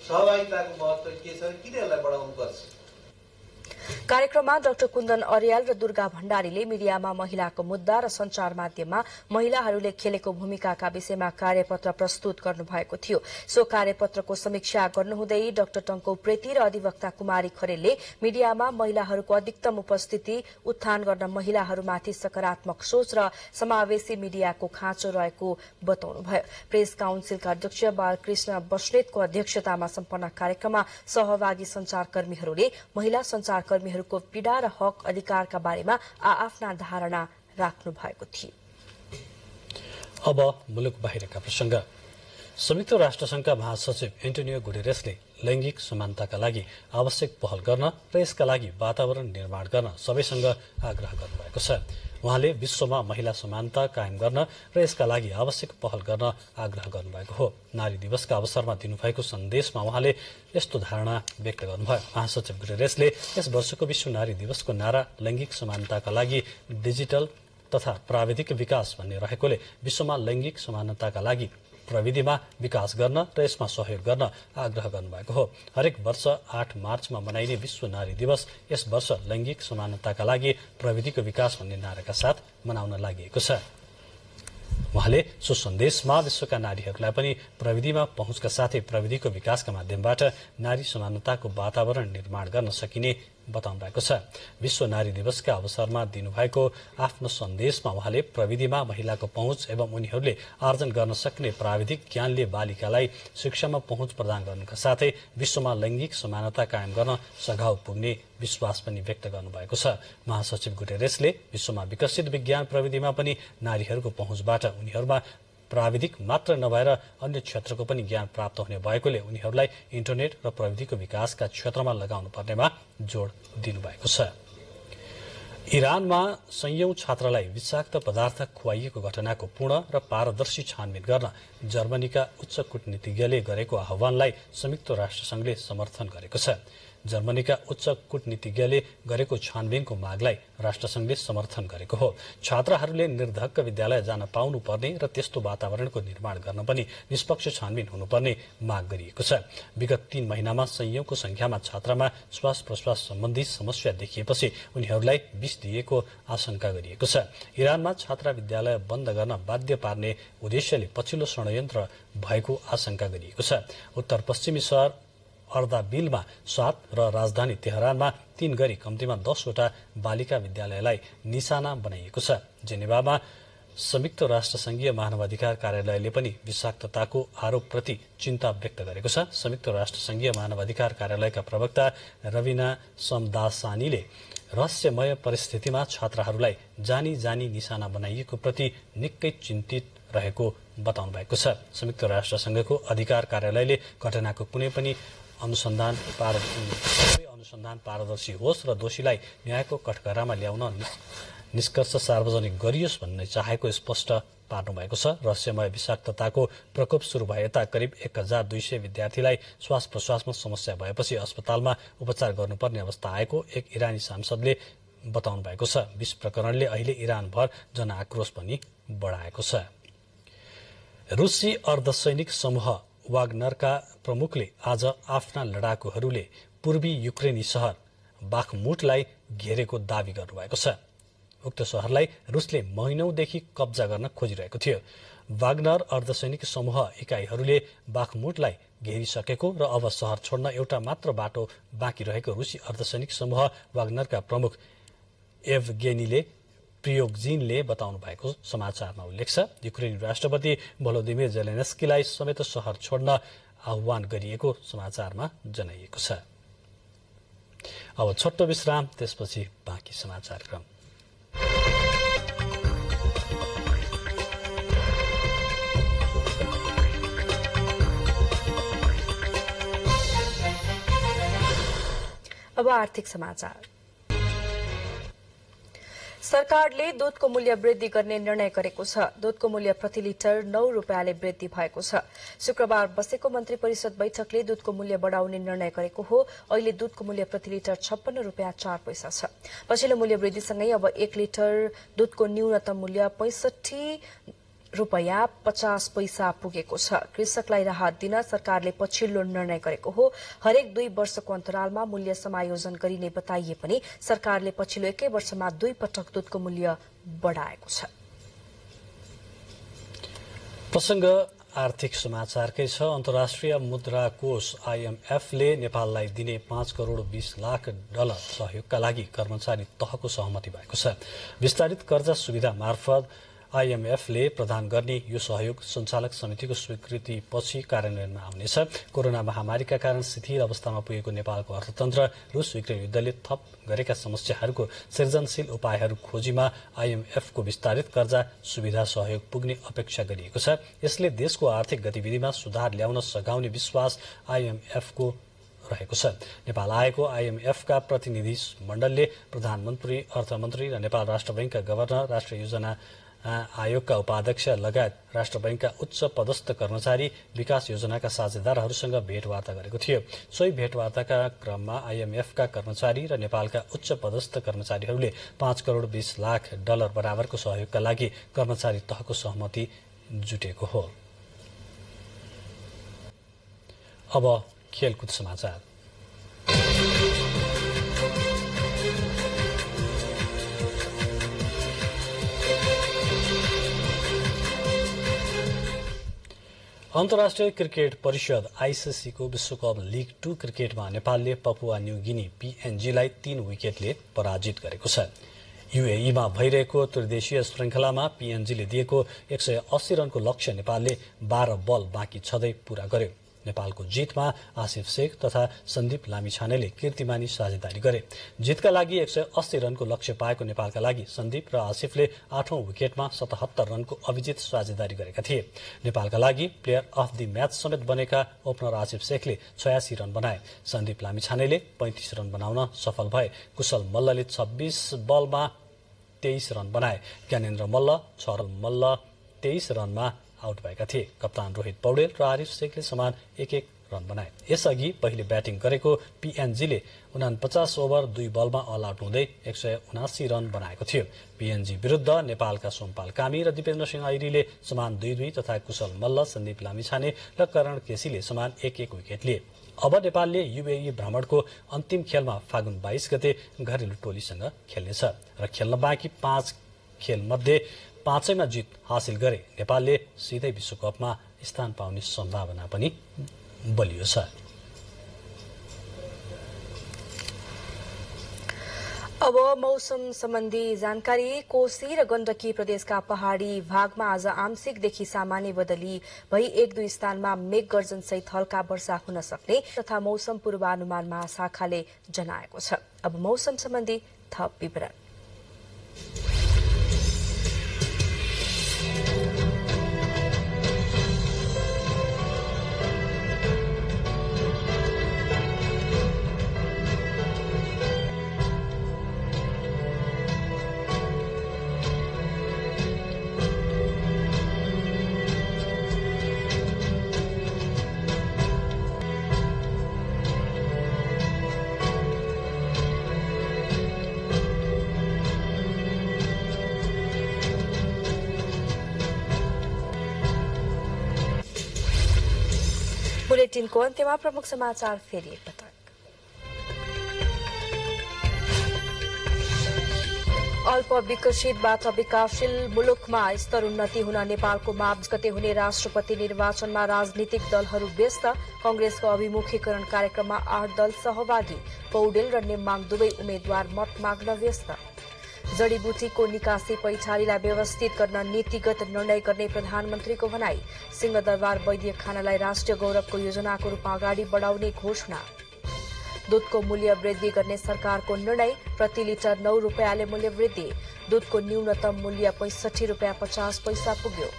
सहभागिताको महत्व के छ, किन यसलाई बढाउनुपर्छ।
कार्यक्रममा डाक्टर कुन्दन अर्याल र दुर्गा भण्डारीले मिडियामा महिलाको मुद्दा र संचार माध्यममा महिलाहरूले खेलेको भूमिकाका विषयमा कार्यपत्र प्रस्तुत गर्नुभएको थियो। सो कार्यपत्रको समीक्षा गर्नुहुँदै डाक्टर टंक उप्रेती र अधिवक्ता कुमारी खरेलले मिडियामा महिलाहरूको अधिकतम उपस्थिति उत्थान गर्न महिलाहरूमाथि सकारात्मक सोच र समावेशी मिडियाको खाँचो रहेको बताउनुभयो। प्रेस काउन्सिलका अध्यक्ष बालकृष्ण बस्नेतको अध्यक्षतामा सम्पन्न कार्यक्रममा सहभागी संचारकर्मीहरूले महिला संचारकर्मीहरूको पीड़ा र हक अधिकारका बारेमा आफ्ना धारणा राख्नु भएको थियो।
अब मुलुक बाहिरका प्रसंग। संयुक्त राष्ट्रसंघका महासचिव एन्टोनियो गुटेरेसले लैंगिक समानताका लागि आवश्यक पहल गर्न र यसका लागि वातावरण निर्माण गर्न सबैसँग आग्रह गर्नुभएको छ। उहाँले विश्वमा महिला समानता कायम गर्न र यसका लागि आवश्यक पहल गर्न आग्रह गर्नुभएको हो। नारी दिवसका अवसरमा दिनुभएको सन्देशमा उहाँले यस्तो धारणा व्यक्त गर्नुभयो। महासचिव गुटेरेसले यस वर्षको विश्व नारी दिवसको नारा लैंगिक समानताका लागि डिजिटल तथा प्राविधिक विकास भन्ने रहेकोले विश्वमा लैंगिक समानताका लागि प्रविधिमा विकास गर्न र यसमा सहयोग गर्न आग्रह गर्नुभएको हो। हरेक वर्ष 8 मार्चमा मनाइने विश्व नारी दिवस यस वर्ष लैंगिक समानताका लागि प्रविधिको विकास भन्ने नाराका साथ मनाउन लागि छ। उहाँले सो सन्देशमा विश्वका नारीहरूलाई पनि प्रविधिमा पहुँचका साथै प्रविधिको विकासका माध्यमबाट नारी समानताको वातावरण निर्माण गर्न सकिने बताउनु भएको छ। विश्व नारी दिवसका अवसरमा दिनुभएको आफ्नो सन्देशमा उहाँले प्रविधिमा महिलाको पहुँच एवं उनीहरूले आर्जन गर्न सक्ने प्राविधिक ज्ञानले बालिकालाई शिक्षामा पहुँच प्रदान गर्नुका साथै विश्वमा लैंगिक समानता कायम गर्न सघाउ पुग्ने विश्वास पनि व्यक्त गर्नुभएको छ। महासचिव गुटेरेसले विश्वमा विकसित विज्ञान प्रविधिमा पनि नारीहरूको पहुँचबाट उनीहरूमा प्राविधिक मात्र नभएर अन्य क्षेत्रको पनि ज्ञान प्राप्त हुने भएकोले उनीहरूलाई इन्टरनेट र प्रविधिको विकासका क्षेत्रमा लगाउनु पर्नेमा जोड़ दिनुभएको छ। इरानमा संयौं छात्रलाई विषाक्त पदार्थ खुवाइएको घटनाको पूर्ण र पारदर्शी छानबिन गर्न जर्मनीका उच्च कूटनीतिज्ञले गरेको आह्वानलाई संयुक्त राष्ट्रसंघले समर्थन गरेको छ। जर्मनीका उच्च कूटनीतिज्ञले गरेको छानबिनको मागलाई राष्ट्रसंघले समर्थन गरेको हो। छात्राहरूले निर्धक्क विद्यालय जान पाउनु पर्ने र त्यस्तो वातावरणको निर्माण गर्न पनि निष्पक्ष छानबिन हुनुपर्ने माग गरिएको छ। विगत 3 महिनामा संयौंको संख्यामा छात्रामा श्वास प्रश्वास सम्बन्धी समस्या देखिएपछि उनीहरूलाई विष दिएको आशंका गरिएको छ। इरानमा छात्रा विद्यालय बन्द गर्न बाध्य पार्ने उद्देश्यले पछिल्लो षड्यन्त्र भएको आशंका गरिएको छ। उत्तर पश्चिमी शहर अर्दाबिलमा 7 र राजधानी तेहरानमा 3 गरी कम्तीमा 10 वटा बालिका विद्यालयलाई निशाना बनाइएको छ। जेनेभामा संयुक्त राष्ट्रसंघीय मानवाधिकार कार्यालयले पनि विषाक्तताको आरोपप्रति चिन्ता व्यक्त गरेको छ। संयुक्त राष्ट्रसंघीय मानवाधिकार कार्यालयका प्रवक्ता रविना समदासानीले रहस्यमय परिस्थितिमा छात्राहरूलाई जानी जानी निशाना बनाइएको प्रति निकै चिन्तित रहेको बताउनु भएको छ। संयुक्त राष्ट्रसंघको अधिकार कार्यालयले घटनाको कुनै पनि अनुसन्धान पारदर्शी होस् र दोषीलाई न्यायको कठघरामा ल्याउन निष्कर्ष सार्वजनिक गरियोस् भन्ने चाहेको स्पष्ट पार्नु भएको छ। रहस्यमय विषाक्तताको प्रकोप शुरू भए यता करिब 1200 विद्यार्थीलाई श्वास प्रश्वासमा समस्या भएपछि अस्पतालमा उपचार गर्नुपर्ने अवस्था आएको एक इरानी सांसदले बताउनु भएको छ। विष प्रकरणले अहिले इरानभर जनआक्रोश पनि बढाएको छ। रुसी अर्धसैनिक समूह वाग्नरका प्रमुखले आज आफ्ना लडाकुहरूले पूर्वी युक्रेनी शहर बाखमुटलाई घेरेको दावी गर्नुभएको छ। उक्त शहरलाई रुसले महिनौदेखि कब्जा गर्न खोजिरहेको थियो। वाग्नर अर्धसैनिक समूह इकाइहरूले बाखमुटलाई घेरिसकेको र अब शहर छोड्न एउटा मात्र बाटो बाँकी रहेको रुसी अर्धसैनिक समूह वाग्नरका प्रमुख एभगेनीले प्रियोगजिनले बताउनु भएको समाचारमा उल्लेख छ। युक्रेनी राष्ट्रपति भोलोदिमिर जेलेन्स्कीलाई समेत शहर छोड्न आह्वान गरिएको समाचारमा जनाइएको छ। अब छोटो विश्राम, त्यसपछि बाँकी समाचार क्रम।
अब आर्थिक समाचार। सरकारले दूधको मूल्य वृद्धि गर्ने निर्णय गरेको छ। दूधको मूल्य प्रति लिटर 9 रुपियाँले वृद्धि भएको छ। शुक्रबार बसेको मन्त्री परिषद बैठकले दूधको मूल्य बढाउने निर्णय गरेको हो। अहिले दूधको मूल्य प्रति लिटर 56 रुपियाँ 4 पैसा छ। पछिल्लो मूल्य वृद्धिसँगै अब 1 लिटर दूधको न्यूनतम मूल्य 65 रुपियाँ 50 पैसा पुगेको छ। कृषकलाई राहत दिन सरकारले पछिल्लो निर्णय गरेको हो। हरेक 2 वर्षको अन्तरालमा मूल्य समायोजन गरिने बताइए पनि सरकारले पछिल्लो 1 वर्षमा 2 पटक दूधको मूल्य बढाएको छ।
प्रसंग आर्थिक समाचारकै छ। अन्तर्राष्ट्रिय मुद्रा कोष IMF-ले नेपाललाई दिने 5 करोड़ 20 लाख डलर सहयोगका लागि कर्मचारी तहको सहमति भएको छ। विस्तारित कर्जा सुविधा मार्फत IMF-ले प्रदान गर्ने यो सहयोग सञ्चालक समितिको स्वीकृतिपछि कार्यान्वयनमा आउनेछ। कोरोना महामारीका कारण शिथिल अवस्थामा पुगेको नेपालको अर्थतन्त्र रूस युक्रेन युद्धले थप गरेका समस्याहरूको सृजनशील उपायहरू खोजीमा IMF-को विस्तारित कर्जा सुविधा सहयोग पुग्ने अपेक्षा गरिएको छ। यसले देशको आर्थिक गतिविधिमा सुधार ल्याउन सघाउने विश्वास IMF-को रहेको छ। नेपाल आएको IMF-का प्रतिनिधि मण्डलले प्रधानमन्त्री, अर्थमन्त्री र नेपाल राष्ट्र बैंकका गभर्नर, राष्ट्रिय योजना आयोगका उपाध्यक्ष लगायत राष्ट्र बैंकका उच्च पदस्थ कर्मचारी, विकास योजनाका साझेदारहरूसँग भेटवार्ता गरेको थियो। सोही भेटवार्ताका क्रममा IMF-का कर्मचारी र नेपालका उच्च पदस्थ कर्मचारीहरूले 5 करोड़ 20 लाख डलर बराबरको सहयोगका लागि कर्मचारी तहको सहमति जुटेको हो। अब खेलकुद समाचार। अन्तर्राष्ट्रिय क्रिकेट परिषद ICC को विश्वकप लीग 2 क्रिकेटमा नेपालले पपुवा न्यू गिनी PNG-लाई 3 विकेटले पराजित गरेको छ। UAE-मा भइरहेको त्रिदेशीय श्रृंखलामा PNG-ले दिएको 180 रनको लक्ष्य नेपालले 12 बल बाँकी छँदै पूरा गर्यो। नेपालको जितमा आसिफ शेख तथा सन्दीप लामिछानेले कीर्तिमानी साझेदारी गरे। जितका लागि 180 रनको लक्ष्य पाएको नेपालका लागि सन्दीप र आसिफले 8औं विकेटमा 77 रनको अभिजित साझेदारी गरेका थिए। नेपालका लागि प्लेयर अफ द म्याच समेत बनेका ओपनर आसिफ शेखले 86 रन बनाए। सन्दीप लामिछानेले 35 रन बनाउन सफल भए। कुशल मल्लले 26 बलमा 23 रन बनाए। ज्ञानेन्द्र मल्ल 6 मल्ल 23 रनमा आउट भएका थिए। कप्तान रोहित पौडेल र आरिफ शेखले समान 1-1 रन बनाए। यसअघि पहिले ब्याटिङ गरेको PNG-ले 49 ओभर 2 बलमा अल आउट हुँदै 179 रन बनाएको थियो। PNG विरुद्ध नेपालका सोमपाल कामी र दिपेन्द्र सिंह ऐरीले समान 2-2 तथा कुशल मल्ल, सन्दीप लामिछाने र करण केसीले समान 1-1 विकेट लिए। अब नेपालले UAE भ्रमणको अन्तिम खेलमा फागुन 22 गते घरेलु टोलीसँग खेल्नेछ र खेल्न बाँकी 5 खेल मध्ये 5मा जित हासिल गरे नेपालले सिधै विश्वकपमा स्थान पाउने सम्भावना पनि बलियो छ।
अब मौसम सम्बन्धी जानकारी। कोशी र गण्डकी प्रदेशका पहाड़ी भागमा आज आंशिकदेखि सामान्य बदली भई 1-2 स्थानमा मेघ गर्जन सहित हल्का वर्षा हुन सक्ने तथा मौसम पूर्वानुमान महाशाखाले जनाएको छ। अब मौसम सम्बन्धी थप विवरण। बुलेटिनको अन्त्यमा प्रमुख समाचार फेरि एकपटक। अल्प विकसितबाट विकासशील मुलुकमा स्तरोन्नति हुन नेपालको मार्च गते हुने राष्ट्रपति निर्वाचनमा राजनीतिक दलहरू व्यस्त। कंग्रेसको अभिमुखीकरण कार्यक्रममा 8 दल सहभागी। पौडेल र नेमाङ दुवै उम्मेद्वार मत माग्न व्यस्त। जडीबुटीको निकासी पैठारीलाई व्यवस्थित गर्न नीतिगत निर्णय गर्ने प्रधानमन्त्रीको भनाई। सिंहदरबार वैद्य खानालाई राष्ट्रिय गौरवको योजनाको रूपमा अगाडि बढाउने घोषणा। दूधको मूल्य वृद्धि गर्ने सरकारको निर्णय, प्रति लिटर 9 रुपियाँले मूल्य वृद्धि। दूधको न्यूनतम मूल्य 65 रुपियाँ 50 पैसा पुग्यो।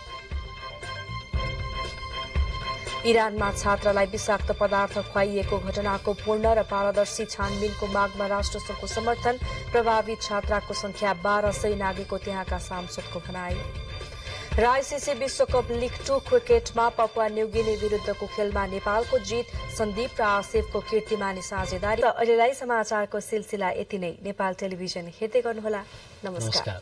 इरानमा छात्रलाई विषाक्त पदार्थ खुवाइएको घटनाको पूर्ण र पारदर्शी छानबिनको मागमा राष्ट्रसंघको समर्थन। प्रभावित छात्राको संख्या 1200 नागेको त्यहाँका सांसदको भनाई। र आईसीसी विश्वकप लीग 2 क्रिकेटमा पपुवा न्युगिनी विरुद्धको खेलमा नेपालको जित। सन्दीप र आसिफको कीर्तिमानी साझेदारी। अहिलेलाई समाचारको सिलसिला यति नै। नेपाल टेलिभिजन हेर्दै गर्नुहोला। नमस्कार।